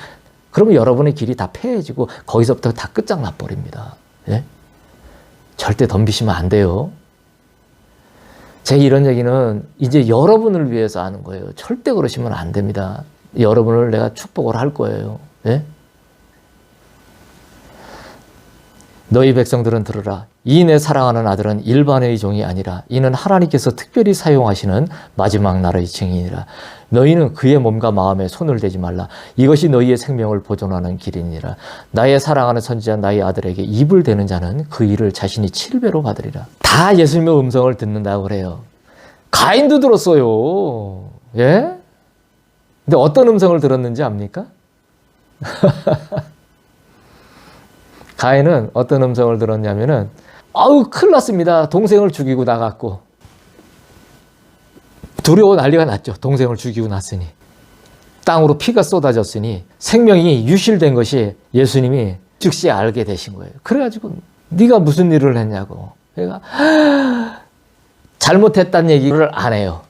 그러면 여러분의 길이 다 폐해지고 거기서부터 다 끝장나 버립니다. 예? 절대 덤비시면 안 돼요. 제 이런 얘기는 이제 여러분을 위해서 하는 거예요. 절대 그러시면 안 됩니다. 여러분을 내가 축복을 할 거예요. 예? 너희 백성들은 들으라. 이 내 사랑하는 아들은 일반의 종이 아니라 이는 하나님께서 특별히 사용하시는 마지막 날의 증인이라. 너희는 그의 몸과 마음에 손을 대지 말라. 이것이 너희의 생명을 보존하는 길이니라. 나의 사랑하는 선지자 나의 아들에게 입을 대는 자는 그 일을 자신이 7배로 받으리라. 다 예수님의 음성을 듣는다고 그래요. 가인도 들었어요. 예? 근데 어떤 음성을 들었는지 압니까? 가인은 어떤 음성을 들었냐면은, 아우 큰일 났습니다. 동생을 죽이고 나갔고, 두려워 난리가 났죠. 동생을 죽이고 났으니, 땅으로 피가 쏟아졌으니 생명이 유실된 것이 예수님이 즉시 알게 되신 거예요. 그래가지고 네가 무슨 일을 했냐고. 그러니까 잘못했다는 얘기를 안 해요.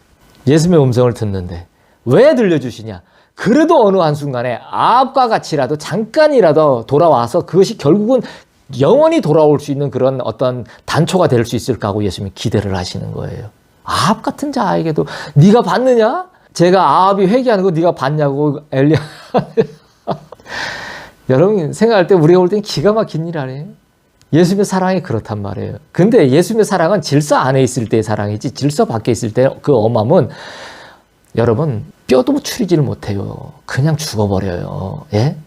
예수님의 음성을 듣는데 왜 들려주시냐? 그래도 어느 한순간에 아합과 같이라도 잠깐이라도 돌아와서 그것이 결국은 영원히 돌아올 수 있는 그런 어떤 단초가 될 수 있을까 하고 예수님이 기대를 하시는 거예요. 아합 같은 자에게도 네가 봤느냐? 제가 아합이 회개하는 거 네가 봤냐고 엘리야. 여러분 생각할 때 우리가 볼 땐 기가 막힌 일 아니에요? 예수님의 사랑이 그렇단 말이에요. 근데 예수님의 사랑은 질서 안에 있을 때의 사랑이지 질서 밖에 있을 때 그 엄함은 여러분 뼈도 추리지를 못해요. 그냥 죽어버려요. 예?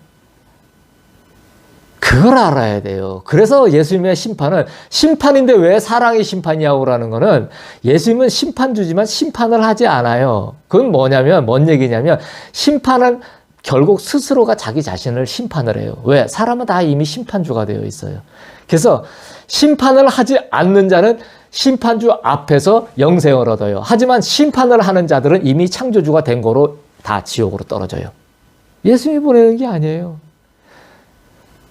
그걸 알아야 돼요. 그래서 예수님의 심판은 심판인데 왜 사랑의 심판이냐고라는 거는, 예수님은 심판주지만 심판을 하지 않아요. 그건 뭐냐면, 뭔 얘기냐면, 심판은 결국 스스로가 자기 자신을 심판을 해요. 왜? 사람은 다 이미 심판주가 되어 있어요. 그래서 심판을 하지 않는 자는 심판주 앞에서 영생을 얻어요. 하지만 심판을 하는 자들은 이미 창조주가 된 거로 다 지옥으로 떨어져요. 예수님이 보내는 게 아니에요.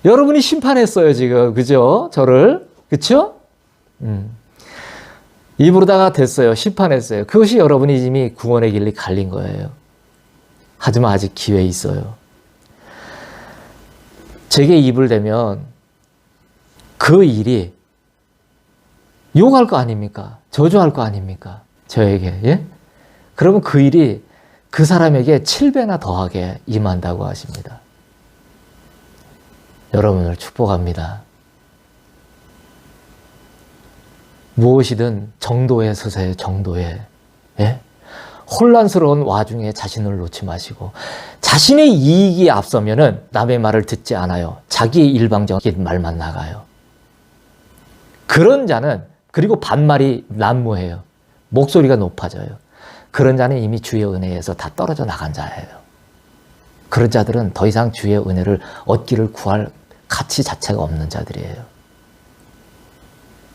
여러분이 심판했어요, 지금. 그죠? 저를. 그쵸? 입으로다가 됐어요. 심판했어요. 그것이 여러분이 이미 구원의 길이 갈린 거예요. 하지만 아직 기회 있어요. 제게 입을 대면 그 일이 욕할 거 아닙니까? 저주할 거 아닙니까? 저에게. 예? 그러면 그 일이 그 사람에게 7배나 더하게 임한다고 하십니다. 여러분을 축복합니다. 무엇이든 정도에 서세요. 정도에. 예? 혼란스러운 와중에 자신을 놓지 마시고, 자신의 이익이 앞서면은 남의 말을 듣지 않아요. 자기의 일방적인 말만 나가요. 그런 자는, 그리고 반말이 난무해요. 목소리가 높아져요. 그런 자는 이미 주의 은혜에서 다 떨어져 나간 자예요. 그런 자들은 더 이상 주의 은혜를 얻기를 구할 가치 자체가 없는 자들이에요.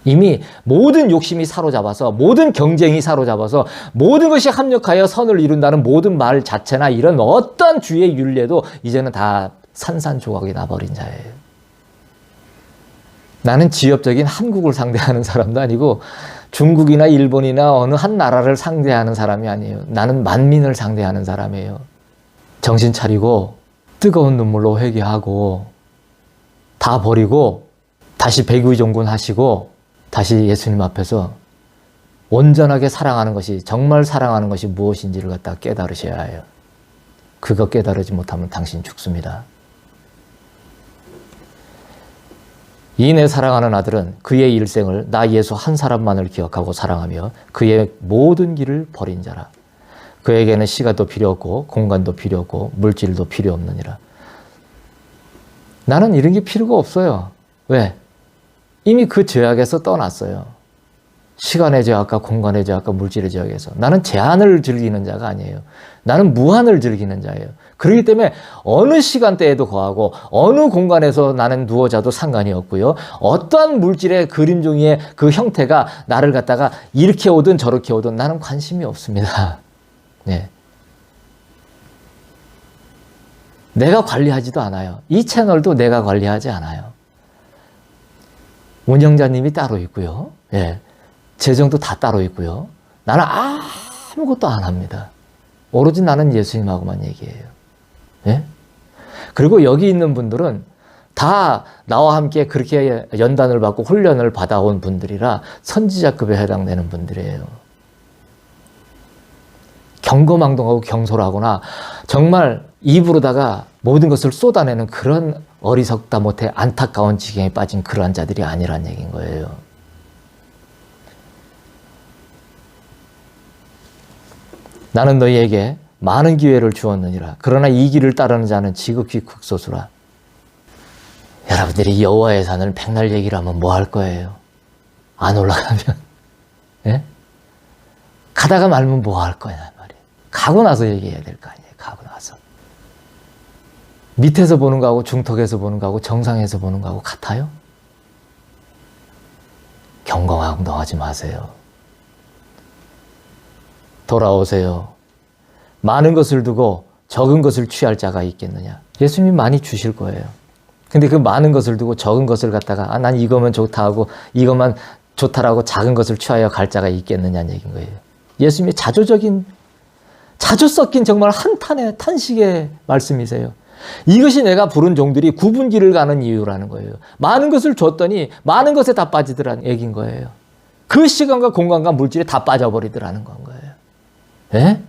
이미 모든 욕심이 사로잡아서, 모든 경쟁이 사로잡아서, 모든 것이 합력하여 선을 이룬다는 모든 말 자체나 이런 어떤 주의 윤례도 이제는 다 산산조각이 나버린 자예요. 나는 지역적인 한국을 상대하는 사람도 아니고 중국이나 일본이나 어느 한 나라를 상대하는 사람이 아니에요. 나는 만민을 상대하는 사람이에요. 정신 차리고 뜨거운 눈물로 회개하고 다 버리고 다시 백의종군 하시고 다시 예수님 앞에서 온전하게 사랑하는 것이, 정말 사랑하는 것이 무엇인지를 갖다 깨달으셔야 해요. 그거 깨달으지 못하면 당신 죽습니다. 이 내 사랑하는 아들은 그의 일생을 나 예수 한 사람만을 기억하고 사랑하며 그의 모든 길을 버린 자라. 그에게는 시간도 필요 없고 공간도 필요 없고 물질도 필요 없느니라. 나는 이런 게 필요가 없어요. 왜? 이미 그 죄악에서 떠났어요. 시간의 제약과 공간의 제약과 물질의 제약에서. 나는 제한을 즐기는 자가 아니에요. 나는 무한을 즐기는 자예요. 그렇기 때문에 어느 시간대에도 거하고 어느 공간에서 나는 누워 자도 상관이 없고요. 어떠한 물질의 그림 종이의 그 형태가 나를 갖다가 이렇게 오든 저렇게 오든 나는 관심이 없습니다. 네. 내가 관리하지도 않아요. 이 채널도 내가 관리하지 않아요. 운영자님이 따로 있고요. 예. 재정도 다 따로 있고요. 나는 아무것도 안 합니다. 오로지 나는 예수님하고만 얘기해요. 예? 그리고 여기 있는 분들은 다 나와 함께 그렇게 연단을 받고 훈련을 받아온 분들이라 선지자급에 해당되는 분들이에요. 경거망동하고 경솔하거나 정말 입으로다가 모든 것을 쏟아내는 그런 어리석다 못해 안타까운 지경에 빠진 그러한 자들이 아니란 얘기인 거예요. 나는 너희에게 많은 기회를 주었느니라. 그러나 이 길을 따르는 자는 지극히 극소수라. 여러분들이 여호와의 산을 백날 얘기를 하면 뭐 할 거예요? 안 올라가면? 예? 가다가 말면 뭐 할 거냐 말이에요. 가고 나서 얘기해야 될 거 아니에요. 가고 나서. 밑에서 보는 거하고 중턱에서 보는 거하고 정상에서 보는 거하고 같아요? 경거망동하지 마세요. 돌아오세요. 많은 것을 두고 적은 것을 취할 자가 있겠느냐. 예수님이 많이 주실 거예요. 근데 그 많은 것을 두고 적은 것을 갖다가 난 이거면 좋다 하고 이것만 좋다라고 작은 것을 취하여 갈 자가 있겠느냐는 얘기인 거예요. 예수님이 자주 섞인 정말 한탄의 탄식의 말씀이세요. 이것이 내가 부른 종들이 구분길을 가는 이유라는 거예요. 많은 것을 줬더니 많은 것에 다 빠지더라는 얘기인 거예요. 그 시간과 공간과 물질에 다 빠져버리더라는 건 거예요. 예?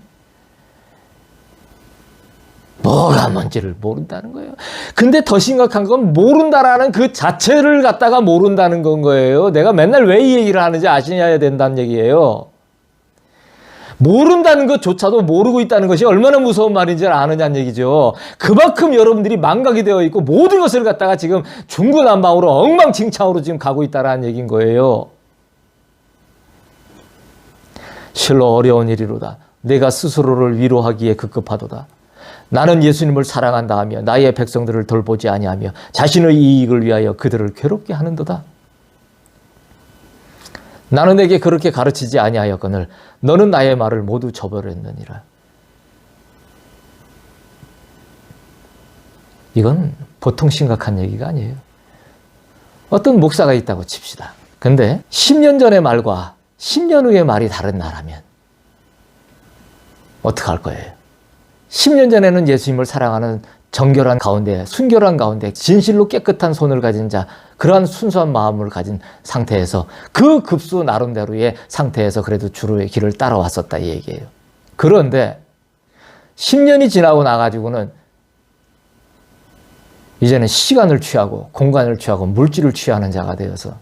뭐가 뭔지를 모른다는 거예요. 근데 더 심각한 건 모른다라는 그 자체를 갖다가 모른다는 건 거예요. 내가 맨날 왜 이 얘기를 하는지 아셔야 된다는 얘기예요. 모른다는 것조차도 모르고 있다는 것이 얼마나 무서운 말인지 아느냐는 얘기죠. 그만큼 여러분들이 망각이 되어 있고 모든 것을 갖다가 지금 중구난방으로 엉망진창으로 지금 가고 있다는 얘기인 거예요. 실로 어려운 일이로다. 내가 스스로를 위로하기에 급급하도다. 나는 예수님을 사랑한다 하며 나의 백성들을 돌보지 아니하며 자신의 이익을 위하여 그들을 괴롭게 하는도다. 나는 내게 그렇게 가르치지 아니하였거늘 너는 나의 말을 모두 저버렸느니라. 이건 보통 심각한 얘기가 아니에요. 어떤 목사가 있다고 칩시다. 근데 10년 전의 말과 10년 후의 말이 다른 나라면 어떡할 거예요? 10년 전에는 예수님을 사랑하는 정결한 가운데, 순결한 가운데 진실로 깨끗한 손을 가진 자, 그러한 순수한 마음을 가진 상태에서 그 급수 나름대로의 상태에서 그래도 주의 길을 따라왔었다 이 얘기예요. 그런데 10년이 지나고 나가지고는 이제는 시간을 취하고 공간을 취하고 물질을 취하는 자가 되어서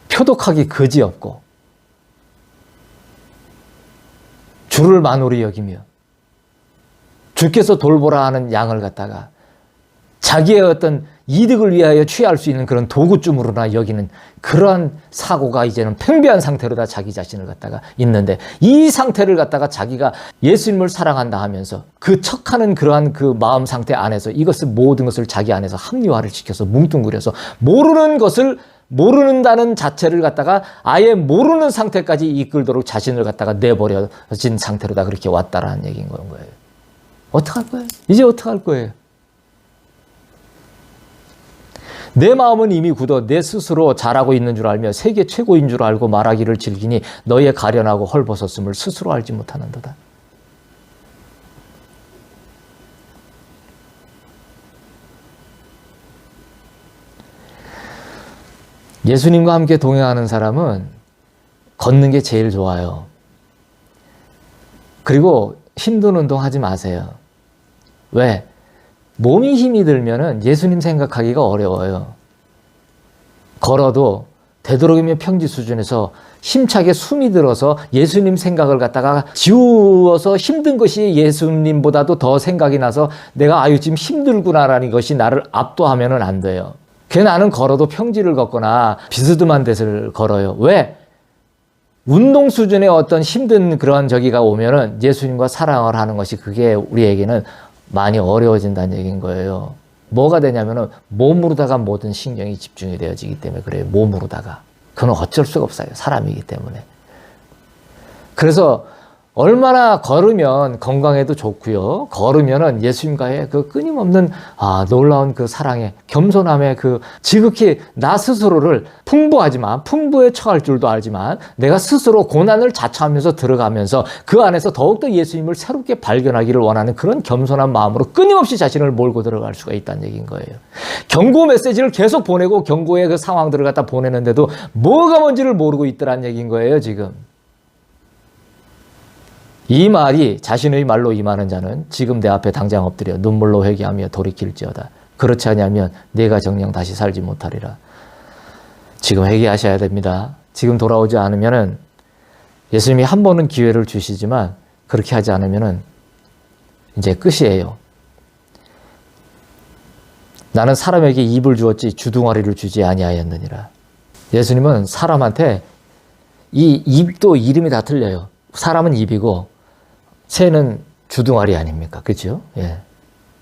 표독하기 그지없고 주를 만홀히 여기며 주께서 돌보라 하는 양을 갖다가 자기의 어떤 이득을 위하여 취할 수 있는 그런 도구쯤으로나 여기는 그러한 사고가 이제는 팽배한 상태로 다 자기 자신을 갖다가 있는데, 이 상태를 갖다가 자기가 예수님을 사랑한다 하면서 그 척하는 그러한 그 마음 상태 안에서 이것을 모든 것을 자기 안에서 합리화를 시켜서 뭉뚱그려서 모르는 것을 모르는다는 자체를 갖다가 아예 모르는 상태까지 이끌도록 자신을 갖다가 내버려진 상태로 다 그렇게 왔다라는 얘기인 거예요. 어떡할 거예요? 이제 어떡할 거예요? 내 마음은 이미 굳어 내 스스로 잘하고 있는 줄 알며 세계 최고인 줄 알고 말하기를 즐기니 너의 가련하고 헐벗었음을 스스로 알지 못하는도다. 예수님과 함께 동행하는 사람은 걷는 게 제일 좋아요. 그리고 힘든 운동 하지 마세요. 왜? 몸이 힘이 들면은 예수님 생각하기가 어려워요. 걸어도 되도록이면 평지 수준에서 힘차게 숨이 들어서 예수님 생각을 갖다가 지우어서 힘든 것이 예수님보다도 더 생각이 나서 내가 지금 힘들구나라는 것이 나를 압도하면은 안 돼요. 걔 나는 걸어도 평지를 걷거나 비스듬한 데를 걸어요. 왜? 운동 수준의 어떤 힘든 그런 저기가 오면은 예수님과 사랑을 하는 것이 그게 우리에게는 많이 어려워진다는 얘기인 거예요. 뭐가 되냐면은 몸으로다가 모든 신경이 집중이 되어지기 때문에 그래요. 몸으로다가. 그건 어쩔 수가 없어요. 사람이기 때문에. 그래서 얼마나 걸으면 건강에도 좋고요. 걸으면은 예수님과의 그 끊임없는 놀라운 그 사랑의 겸손함의 그 지극히 나 스스로를 풍부에 처할 줄도 알지만 내가 스스로 고난을 자처하면서 들어가면서 그 안에서 더욱더 예수님을 새롭게 발견하기를 원하는 그런 겸손한 마음으로 끊임없이 자신을 몰고 들어갈 수가 있다는 얘기인 거예요. 경고 메시지를 계속 보내고 경고의 그 상황들을 갖다 보내는데도 뭐가 뭔지를 모르고 있더란 얘기인 거예요, 지금. 이 말이 자신의 말로 임하는 자는 지금 내 앞에 당장 엎드려 눈물로 회개하며 돌이킬지어다. 그렇지 않으면 내가 정녕 다시 살지 못하리라. 지금 회개하셔야 됩니다. 지금 돌아오지 않으면은 예수님이 한 번은 기회를 주시지만 그렇게 하지 않으면은 이제 끝이에요. 나는 사람에게 입을 주었지 주둥아리를 주지 아니하였느니라. 예수님은 사람한테 이 입도 이름이 다 틀려요. 사람은 입이고 새는 주둥아리 아닙니까? 그렇죠? 예.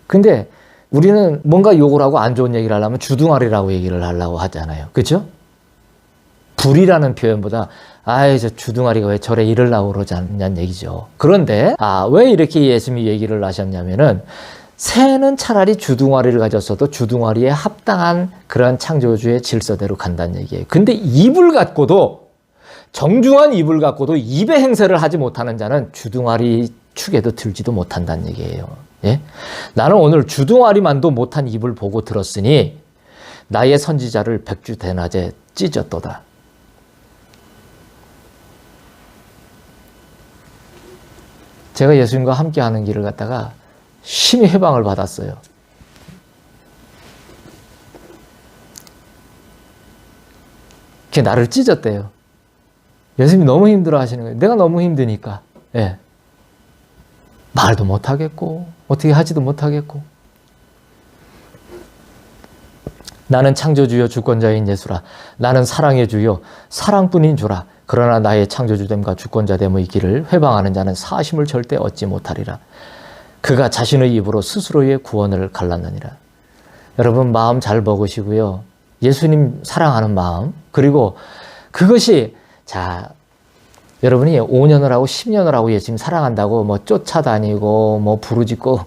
근데 우리는 뭔가 욕을 하고 안 좋은 얘기를 하려면 주둥아리라고 얘기를 하려고 하잖아요. 그렇죠? 불이라는 표현보다 저 주둥아리가 왜 저래 이러려고 그러지 않냐는 얘기죠. 그런데 왜 이렇게 예수님이 얘기를 하셨냐면은 새는 차라리 주둥아리를 가졌어도 주둥아리에 합당한 그런 창조주의 질서대로 간다는 얘기예요. 근데 입을 갖고도 정중한 입을 갖고도 입의 행세를 하지 못하는 자는 주둥아리 축에도 들지도 못한다는 얘기예요. 예? 나는 오늘 주둥아리만도 못한 입을 보고 들었으니 나의 선지자를 백주 대낮에 찢었도다. 제가 예수님과 함께하는 길을 갔다가 심히 해방을 받았어요. 그게 나를 찢었대요. 예수님이 너무 힘들어 하시는 거예요. 내가 너무 힘드니까. 예. 말도 못하겠고 어떻게 하지도 못하겠고. 나는 창조주요 주권자인 예수라. 나는 사랑의 주요 사랑뿐인 주라. 그러나 나의 창조주됨과 주권자됨의 길을 회방하는 자는 사심을 절대 얻지 못하리라. 그가 자신의 입으로 스스로의 구원을 갈랐느니라. 여러분 마음 잘 먹으시고요. 예수님 사랑하는 마음 그리고 그것이 여러분이 5년을 하고 10년을 하고 예수님 사랑한다고 뭐 쫓아다니고 뭐 부르짖고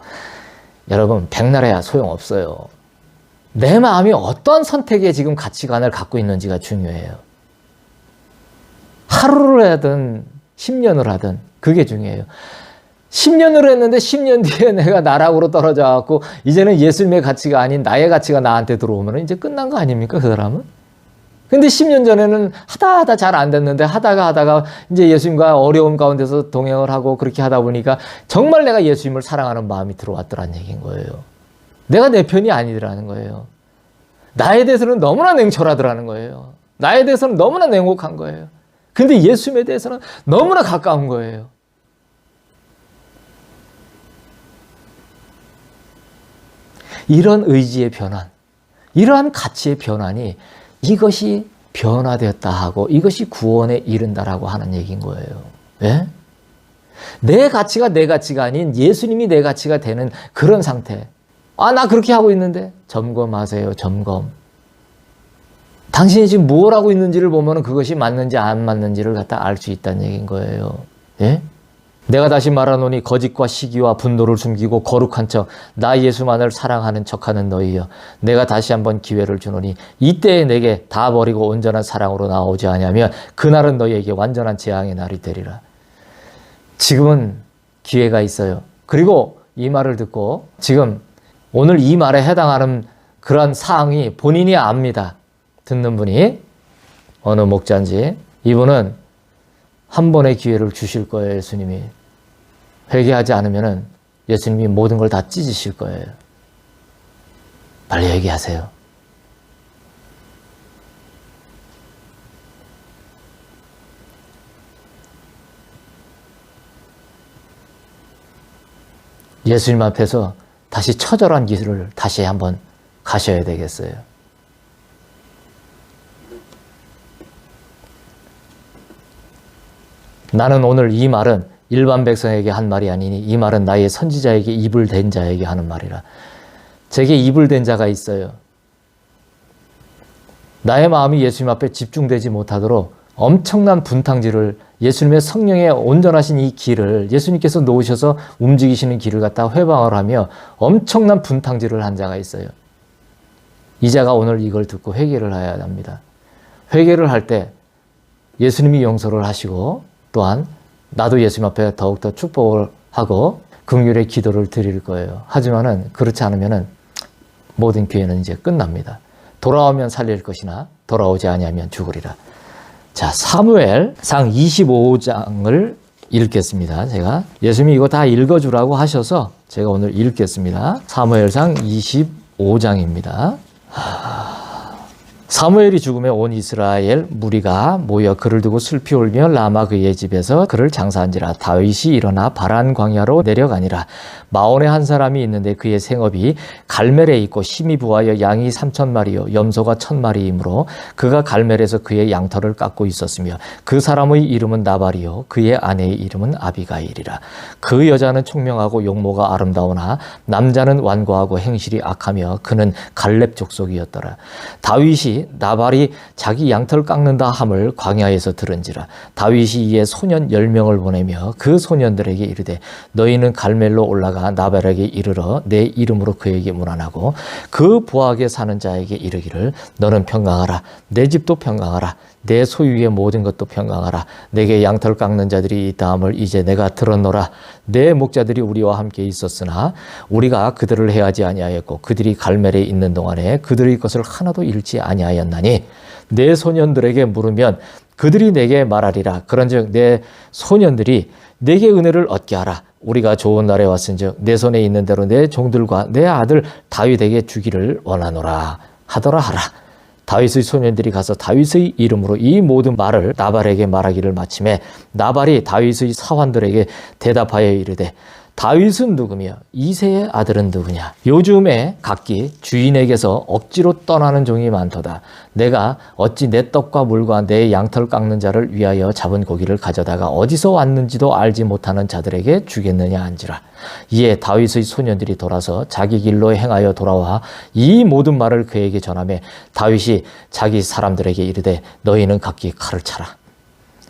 여러분 백날해야 소용없어요. 내 마음이 어떤 선택에 지금 가치관을 갖고 있는지가 중요해요. 하루를 하든 10년을 하든 그게 중요해요. 10년을 했는데 10년 뒤에 내가 나락으로 떨어져 갖고 이제는 예수님의 가치가 아닌 나의 가치가 나한테 들어오면 이제 끝난 거 아닙니까? 그 사람은? 근데 10년 전에는 하다 잘 안 됐는데 하다가 이제 예수님과 어려움 가운데서 동행을 하고 그렇게 하다 보니까 정말 내가 예수님을 사랑하는 마음이 들어왔더란 얘기인 거예요. 내가 내 편이 아니더라는 거예요. 나에 대해서는 너무나 냉철하더라는 거예요. 나에 대해서는 너무나 냉혹한 거예요. 근데 예수님에 대해서는 너무나 가까운 거예요. 이런 의지의 변환, 이러한 가치의 변환이 이것이 변화되었다 하고 이것이 구원에 이른다라고 하는 얘기인 거예요. 예? 내 가치가 내 가치가 아닌 예수님이 내 가치가 되는 그런 상태. 나 그렇게 하고 있는데 점검하세요. 점검. 당신이 지금 뭘 하고 있는지를 보면 그것이 맞는지 안 맞는지를 갖다 알 수 있다는 얘기인 거예요. 예? 내가 다시 말하노니 거짓과 시기와 분노를 숨기고 거룩한 척 나 예수만을 사랑하는 척하는 너희여 내가 다시 한번 기회를 주노니 이때에 내게 다 버리고 온전한 사랑으로 나오지 아니하면 그날은 너희에게 완전한 재앙의 날이 되리라. 지금은 기회가 있어요. 그리고 이 말을 듣고 지금 오늘 이 말에 해당하는 그런 사항이 본인이 압니다. 듣는 분이 어느 목자인지 이분은 한 번의 기회를 주실 거예요. 예수님이. 회개하지 않으면 예수님이 모든 걸 다 찢으실 거예요. 빨리 회개하세요. 예수님 앞에서 다시 처절한 길을 다시 한번 가셔야 되겠어요. 나는 오늘 이 말은 일반 백성에게 한 말이 아니니 이 말은 나의 선지자에게 입을 댄 자에게 하는 말이라. 제게 입을 댄 자가 있어요. 나의 마음이 예수님 앞에 집중되지 못하도록 엄청난 분탕질을, 예수님의 성령의 온전하신 이 길을, 예수님께서 놓으셔서 움직이시는 길을 갖다 회방을 하며 엄청난 분탕질을 한 자가 있어요. 이 자가 오늘 이걸 듣고 회개를 해야 합니다. 회개를 할 때 예수님이 용서를 하시고, 또한 나도 예수님 앞에 더욱더 축복을 하고 긍휼의 기도를 드릴 거예요. 하지만은 그렇지 않으면은 모든 기회는 이제 끝납니다. 돌아오면 살릴 것이나 돌아오지 아니하면 죽으리라. 자, 사무엘상 25장을 읽겠습니다. 제가 예수님이 이거 다 읽어주라고 하셔서 제가 오늘 읽겠습니다. 사무엘상 25장입니다. 사무엘이 죽음에 온 이스라엘 무리가 모여 그를 두고 슬피 울며 라마 그의 집에서 그를 장사한지라. 다윗이 일어나 바란 광야로 내려가니라. 마온에 한 사람이 있는데 그의 생업이 갈멜에 있고 심히 부하여 양이 3,000마리요 염소가 1,000마리이므로 그가 갈멜에서 그의 양털을 깎고 있었으며 그 사람의 이름은 나발이요 그의 아내의 이름은 아비가일이라. 그 여자는 총명하고 용모가 아름다우나 남자는 완고하고 행실이 악하며 그는 갈렙 족속이었더라. 다윗이 나발이 자기 양털 깎는다 함을 광야에서 들은지라. 다윗이 이에 소년 10명을 보내며 그 소년들에게 이르되 너희는 갈멜로 올라가 나발에게 이르러 내 이름으로 그에게 문안하고 그 부하게 사는 자에게 이르기를 너는 평강하라. 내 집도 평강하라. 내 소유의 모든 것도 평강하라. 내게 양털 깎는 자들이 있다함을 이제 내가 들었노라. 내 목자들이 우리와 함께 있었으나 우리가 그들을 해하지 아니하였고 그들이 갈멜에 있는 동안에 그들의 것을 하나도 잃지 아니하였나니 내 소년들에게 물으면 그들이 내게 말하리라. 그런즉 내 소년들이 내게 은혜를 얻게 하라. 우리가 좋은 날에 왔은즉 내 손에 있는 대로 내 종들과 내 아들 다윗에게 주기를 원하노라 하더라 하라. 다윗의 소년들이 가서 다윗의 이름으로 이 모든 말을 나발에게 말하기를 마침에 나발이 다윗의 사환들에게 대답하여 이르되 다윗은 누구며 이새의 아들은 누구냐? 요즘에 각기 주인에게서 억지로 떠나는 종이 많도다. 내가 어찌 내 떡과 물과 내 양털 깎는 자를 위하여 잡은 고기를 가져다가 어디서 왔는지도 알지 못하는 자들에게 주겠느냐 한지라. 이에 다윗의 소년들이 돌아서 자기 길로 행하여 돌아와 이 모든 말을 그에게 전하매 다윗이 자기 사람들에게 이르되 너희는 각기 칼을 차라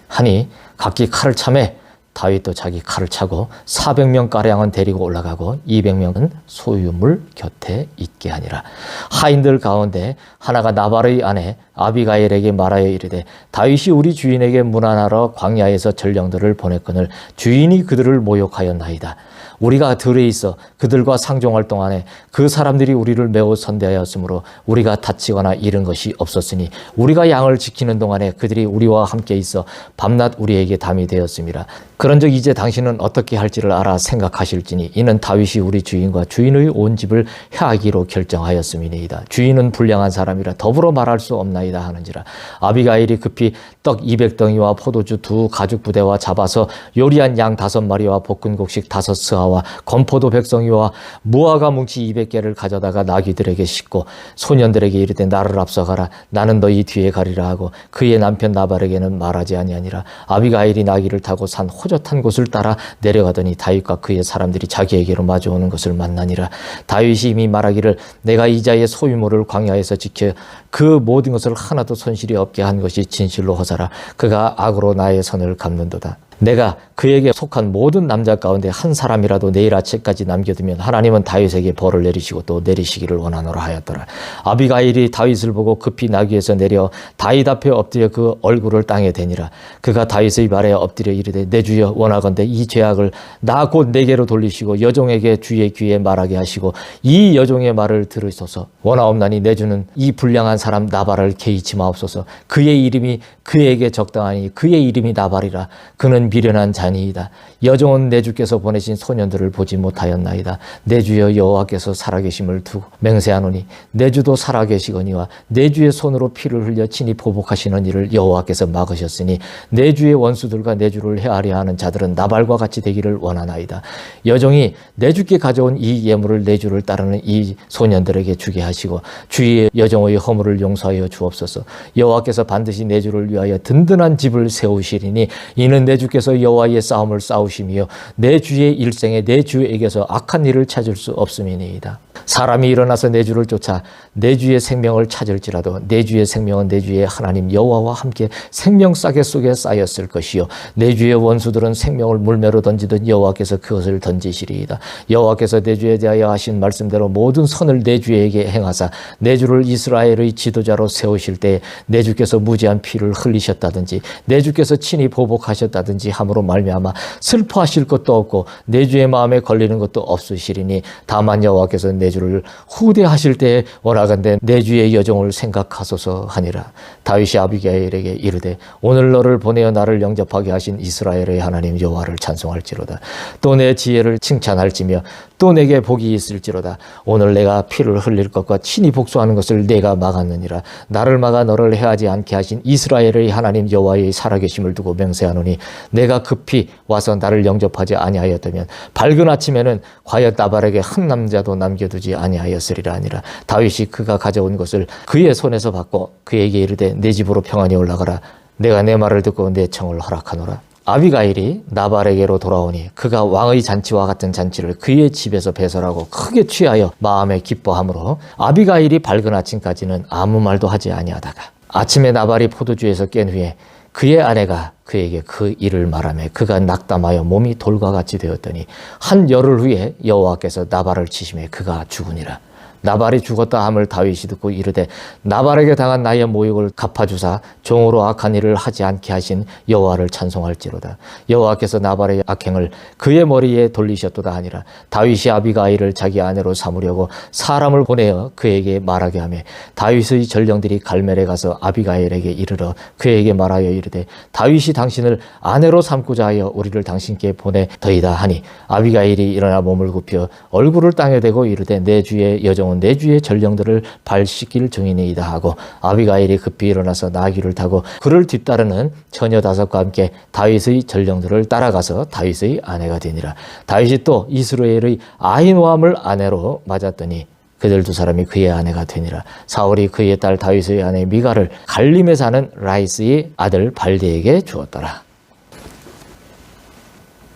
하니 각기 칼을 차매 다윗도 자기 칼을 차고 400명가량은 데리고 올라가고 200명은 소유물 곁에 있게 하니라. 하인들 가운데 하나가 나발의 아내 아비가일에게 말하여 이르되 다윗이 우리 주인에게 문안하러 광야에서 전령들을 보냈거늘 주인이 그들을 모욕하였나이다. 우리가 들에 있어 그들과 상종할 동안에 그 사람들이 우리를 매우 선대하였으므로 우리가 다치거나 잃은 것이 없었으니 우리가 양을 지키는 동안에 그들이 우리와 함께 있어 밤낮 우리에게 담이 되었습니다. 그런즉 이제 당신은 어떻게 할지를 알아 생각하실지니 이는 다윗이 우리 주인과 주인의 온 집을 해하기로 결정하였음이니이다. 주인은 불량한 사람이라 더불어 말할 수 없나이다 하는지라. 아비가일이 급히 떡 200덩이와 포도주 2 가죽 부대와 잡아서 요리한 양 5마리와 볶은 곡식 5스아와 건포도 100송이와 무화과 뭉치 200개를 가져다가 나귀들에게 싣고 소년들에게 이르되 나를 앞서가라. 나는 너희 뒤에 가리라 하고 그의 남편 나발에게는 말하지 아니하니라. 아비가일이 나귀를 타고 산 호젓한 곳을 따라 내려가더니 다윗과 그의 사람들이 자기에게로 마주오는 것을 만나니라. 다윗이 이미 말하기를 내가 이자의 소유물을 광야에서 지켜 그 모든 것을 하나도 손실이 없게 한 것이 진실로 허사라. 그가 악으로 나의 선을 갚는도다. 내가 그에게 속한 모든 남자 가운데 한 사람이라도 내일 아침까지 남겨두면 하나님은 다윗에게 벌을 내리시고 또 내리시기를 원하노라 하였더라. 아비가일이 다윗을 보고 급히 나귀에서 내려 다윗 앞에 엎드려 그 얼굴을 땅에 대니라. 그가 다윗의 발에 엎드려 이르되 내 주여 원하건대 이 죄악을 나 곧 내게로 돌리시고 여종에게 주의 귀에 말하게 하시고 이 여종의 말을 들으소서. 원하옵나니 내 주는 이 불량한 사람 나발을 개의치 마옵소서. 그의 이름이 그에게 적당하니 그의 이름이 나발이라. 그는 미련한 자니이다. 여종은 내 주께서 보내신 소년들을 보지 못하였나이다. 내 주여 여호와께서 살아계심을 두고 맹세하노니 내 주도 살아계시거니와 내 주의 손으로 피를 흘려 친히 보복하시는 일을 여호와께서 막으셨으니 내 주의 원수들과 내 주를 헤아려 하는 자들은 나발과 같이 되기를 원하나이다. 여종이 내 주께 가져온 이 예물을 내 주를 따르는 이 소년들에게 주게 하시고 주의 여종의 허물을 용서하여 주옵소서. 여호와께서 반드시 내 주를 위하여 든든한 집을 세우시리니 이는 내 주께서 주께서 여호와의 싸움을 싸우시며 내 주의 일생에 내 주에게서 악한 일을 찾을 수 없음이니이다. 사람이 일어나서 내 주를 쫓아 내 주의 생명을 찾을지라도 내 주의 생명은 내 주의 하나님 여호와와 함께 생명싸개 속에 쌓였을 것이요 내 주의 원수들은 생명을 물매로 던지듯 여호와께서 그것을 던지시리이다. 여호와께서 내 주에 대하여 하신 말씀대로 모든 선을 내 주에게 행하사 내 주를 이스라엘의 지도자로 세우실 때 내 주께서 무지한 피를 흘리셨다든지 내 주께서 친히 보복하셨다든지 함으로 말미암아 슬퍼하실 것도 없고 내 주의 마음에 걸리는 것도 없으시리니 다만 여호와께서 내 주를 후대하실 때에 원하건대 내 주의 여종을 생각하소서 하니라. 다윗이 아비가일에게 이르되 오늘 너를 보내어 나를 영접하게 하신 이스라엘의 하나님 여호와를 찬송할지로다. 또 내 지혜를 칭찬할지며 또 내게 복이 있을지로다. 오늘 내가 피를 흘릴 것과 친히 복수하는 것을 내가 막았느니라. 나를 막아 너를 해하지 않게 하신 이스라엘의 하나님 여호와의 살아계심을 두고 맹세하노니 내가 급히 와서 나를 영접하지 아니하였다면 밝은 아침에는 과연 나발에게 한 남자도 남겨두지 아니하였으리라 하니라. 다윗이 그가 가져온 것을 그의 손에서 받고 그에게 이르되 내 집으로 평안히 올라가라. 내가 내 말을 듣고 내 청을 허락하노라. 아비가일이 나발에게로 돌아오니 그가 왕의 잔치와 같은 잔치를 그의 집에서 배설하고 크게 취하여 마음에 기뻐하므로 아비가일이 밝은 아침까지는 아무 말도 하지 아니하다가 아침에 나발이 포도주에서 깬 후에 그의 아내가 그에게 그 일을 말하며 그가 낙담하여 몸이 돌과 같이 되었더니 한 열흘 후에 여호와께서 나발을 치심에 그가 죽으니라. 나발이 죽었다 함을 다윗이 듣고 이르되 나발에게 당한 나의 모욕을 갚아주사 종으로 악한 일을 하지 않게 하신 여호와를 찬송할지로다. 여호와께서 나발의 악행을 그의 머리에 돌리셨도다 하니라. 다윗이 아비가일을 자기 아내로 삼으려고 사람을 보내어 그에게 말하게 하며 다윗의 전령들이 갈멜에 가서 아비가일에게 이르러 그에게 말하여 이르되 다윗이 당신을 아내로 삼고자 하여 우리를 당신께 보내더이다 하니 아비가일이 일어나 몸을 굽혀 얼굴을 땅에 대고 이르되 내 주의 여종은 내 주의 전령들을 발 씻길 증인이다 하고 아비가일이 급히 일어나서 나귀를 타고 그를 뒤따르는 처녀 다섯과 함께 다윗의 전령들을 따라가서 다윗의 아내가 되니라. 다윗이 또 이스라엘의 아히노암을 아내로 맞았더니 그들 두 사람이 그의 아내가 되니라. 사울이 그의 딸 다윗의 아내 미가를 갈림에 사는 라이스의 아들 발데에게 주었더라.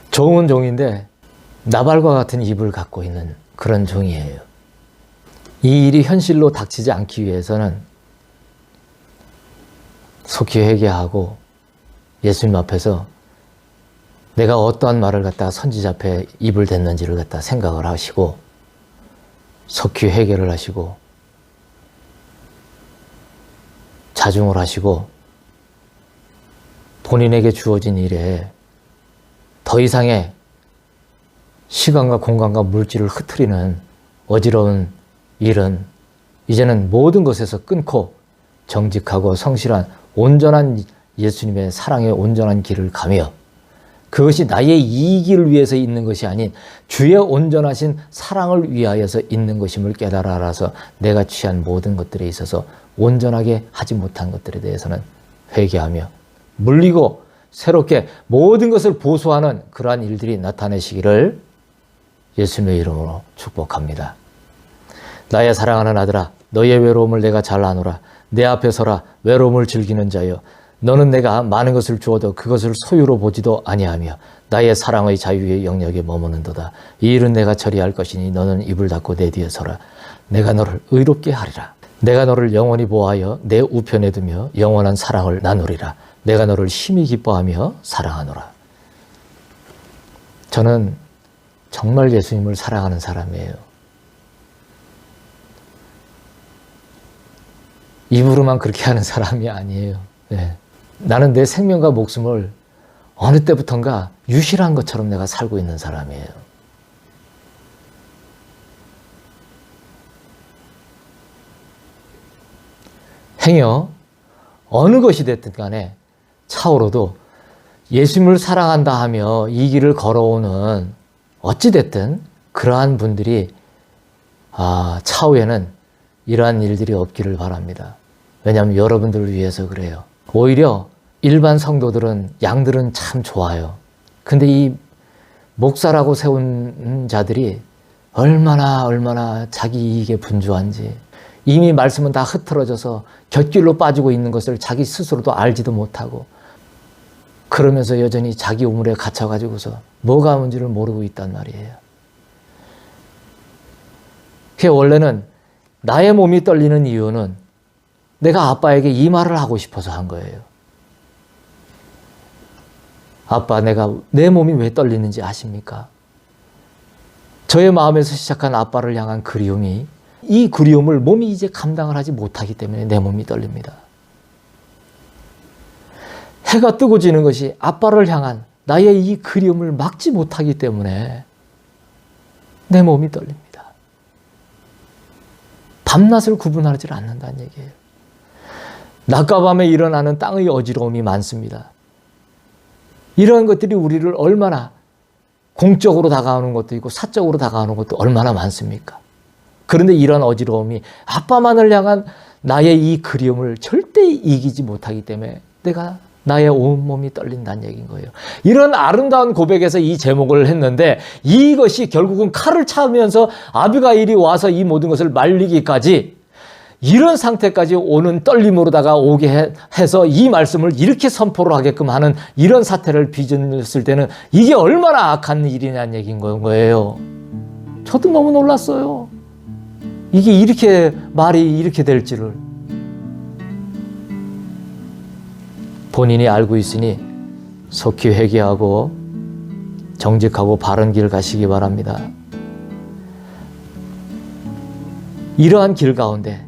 좋은 종인데 나발과 같은 입을 갖고 있는 그런 종이에요. 이 일이 현실로 닥치지 않기 위해서는 속히 회개하고 예수님 앞에서 내가 어떠한 말을 갖다 선지자 앞에 입을 댔는지를 갖다 생각을 하시고 속히 회개를 하시고 자중을 하시고 본인에게 주어진 일에 더 이상의 시간과 공간과 물질을 흐트리는 어지러운 일은 이제는 모든 것에서 끊고 정직하고 성실한 온전한 예수님의 사랑의 온전한 길을 가며 그것이 나의 이익을 위해서 있는 것이 아닌 주의 온전하신 사랑을 위하여서 있는 것임을 깨달아 알아서 내가 취한 모든 것들에 있어서 온전하게 하지 못한 것들에 대해서는 회개하며 물리고 새롭게 모든 것을 보수하는 그러한 일들이 나타내시기를 예수님의 이름으로 축복합니다. 나의 사랑하는 아들아, 너의 외로움을 내가 잘 아노라. 내 앞에 서라. 외로움을 즐기는 자여, 너는 내가 많은 것을 주어도 그것을 소유로 보지도 아니하며 나의 사랑의 자유의 영역에 머무는도다. 이 일은 내가 처리할 것이니 너는 입을 닫고 내 뒤에 서라. 내가 너를 의롭게 하리라. 내가 너를 영원히 보호하여 내 우편에 두며 영원한 사랑을 나누리라. 내가 너를 심히 기뻐하며 사랑하노라. 저는 정말 예수님을 사랑하는 사람이에요. 입으로만 그렇게 하는 사람이 아니에요. 네. 나는 내 생명과 목숨을 어느 때부턴가 유실한 것처럼 내가 살고 있는 사람이에요. 행여 어느 것이 됐든 간에 차후로도 예수님을 사랑한다 하며 이 길을 걸어오는 어찌 됐든 그러한 분들이 차후에는 이러한 일들이 없기를 바랍니다. 왜냐하면 여러분들을 위해서 그래요. 오히려 일반 성도들은, 양들은 참 좋아요. 근데 이 목사라고 세운 자들이 얼마나 자기 이익에 분주한지, 이미 말씀은 다 흐트러져서 곁길로 빠지고 있는 것을 자기 스스로도 알지도 못하고 그러면서 여전히 자기 우물에 갇혀가지고서 뭐가 뭔지를 모르고 있단 말이에요. 그게 원래는 나의 몸이 떨리는 이유는 내가 아빠에게 이 말을 하고 싶어서 한 거예요. 아빠, 내 몸이 왜 떨리는지 아십니까? 저의 마음에서 시작한 아빠를 향한 그리움이, 이 그리움을 몸이 이제 감당을 하지 못하기 때문에 내 몸이 떨립니다. 해가 뜨고 지는 것이 아빠를 향한 나의 이 그리움을 막지 못하기 때문에 내 몸이 떨립니다. 밤낮을 구분하지 않는다는 얘기예요. 낮과 밤에 일어나는 땅의 어지러움이 많습니다. 이러한 것들이 우리를 얼마나 공적으로 다가오는 것도 있고 사적으로 다가오는 것도 얼마나 많습니까? 그런데 이런 어지러움이 아빠만을 향한 나의 이 그리움을 절대 이기지 못하기 때문에 내가 나의 온몸이 떨린다는 얘기인 거예요. 이런 아름다운 고백에서 이 제목을 했는데 이것이 결국은 칼을 차면서 아비가일이 와서 이 모든 것을 말리기까지 이런 상태까지 오는 떨림으로다가 오게 해서 이 말씀을 이렇게 선포를 하게끔 하는 이런 사태를 빚었을 때는 이게 얼마나 악한 일이냐는 얘기인 거예요. 저도 너무 놀랐어요. 이게 이렇게 말이 이렇게 될지를. 본인이 알고 있으니 속히 회개하고 정직하고 바른 길 가시기 바랍니다. 이러한 길 가운데,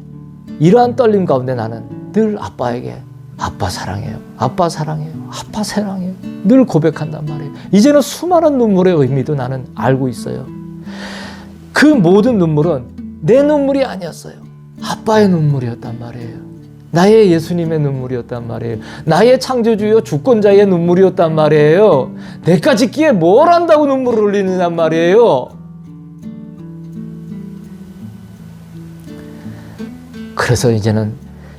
이러한 떨림 가운데 나는 늘 아빠에게 아빠 사랑해요, 아빠 사랑해요, 아빠 사랑해요 늘 고백한단 말이에요. 이제는 수많은 눈물의 의미도 나는 알고 있어요. 그 모든 눈물은 내 눈물이 아니었어요. 아빠의 눈물이었단 말이에요. 나의 예수님의 눈물이었단 말이에요. 나의 창조주요 주권자의 눈물이었단 말이에요. 내가 짓기에 뭘 한다고 눈물을 흘리느냔 말이에요. 그래서 이제는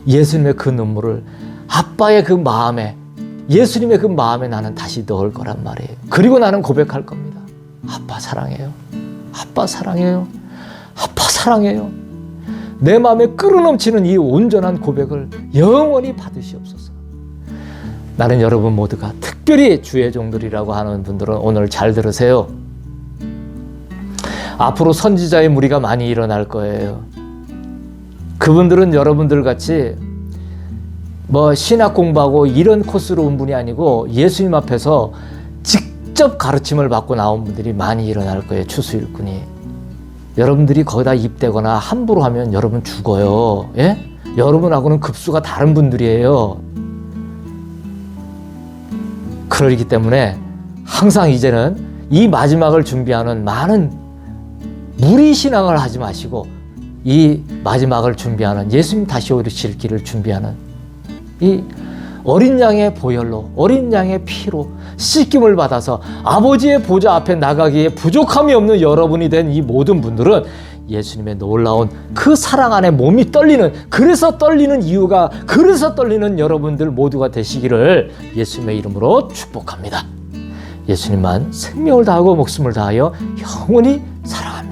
예수님의 그 눈물을 아빠의 그 마음에, 예수님의 그 마음에 나는 다시 넣을 거란 말이에요. 그리고 나는 고백할 겁니다. 아빠 사랑해요. 아빠 사랑해요. 아빠 사랑해요. 내 마음에 끓어넘치는 이 온전한 고백을 영원히 받으시옵소서. 나는 여러분 모두가, 특별히 주의 종들이라고 하는 분들은 오늘 잘 들으세요. 앞으로 선지자의 무리가 많이 일어날 거예요. 그분들은 여러분들 같이 신학 공부하고 이런 코스로 온 분이 아니고 예수님 앞에서 직접 가르침을 받고 나온 분들이 많이 일어날 거예요. 추수일꾼이. 여러분들이 거기다 입대거나 함부로 하면 여러분 죽어요. 예? 여러분하고는 급수가 다른 분들이에요. 그러기 때문에 항상 이제는 이 마지막을 준비하는 많은 무리신앙을 하지 마시고 이 마지막을 준비하는, 예수님 다시 오실 길을 준비하는 이 어린 양의 보혈로, 어린 양의 피로 씻김을 받아서 아버지의 보좌 앞에 나가기에 부족함이 없는 여러분이 된 이 모든 분들은 예수님의 놀라운 그 사랑 안에 몸이 떨리는, 그래서 떨리는 이유가, 그래서 떨리는 여러분들 모두가 되시기를 예수님의 이름으로 축복합니다. 예수님만 생명을 다하고 목숨을 다하여 영원히 사랑합니다.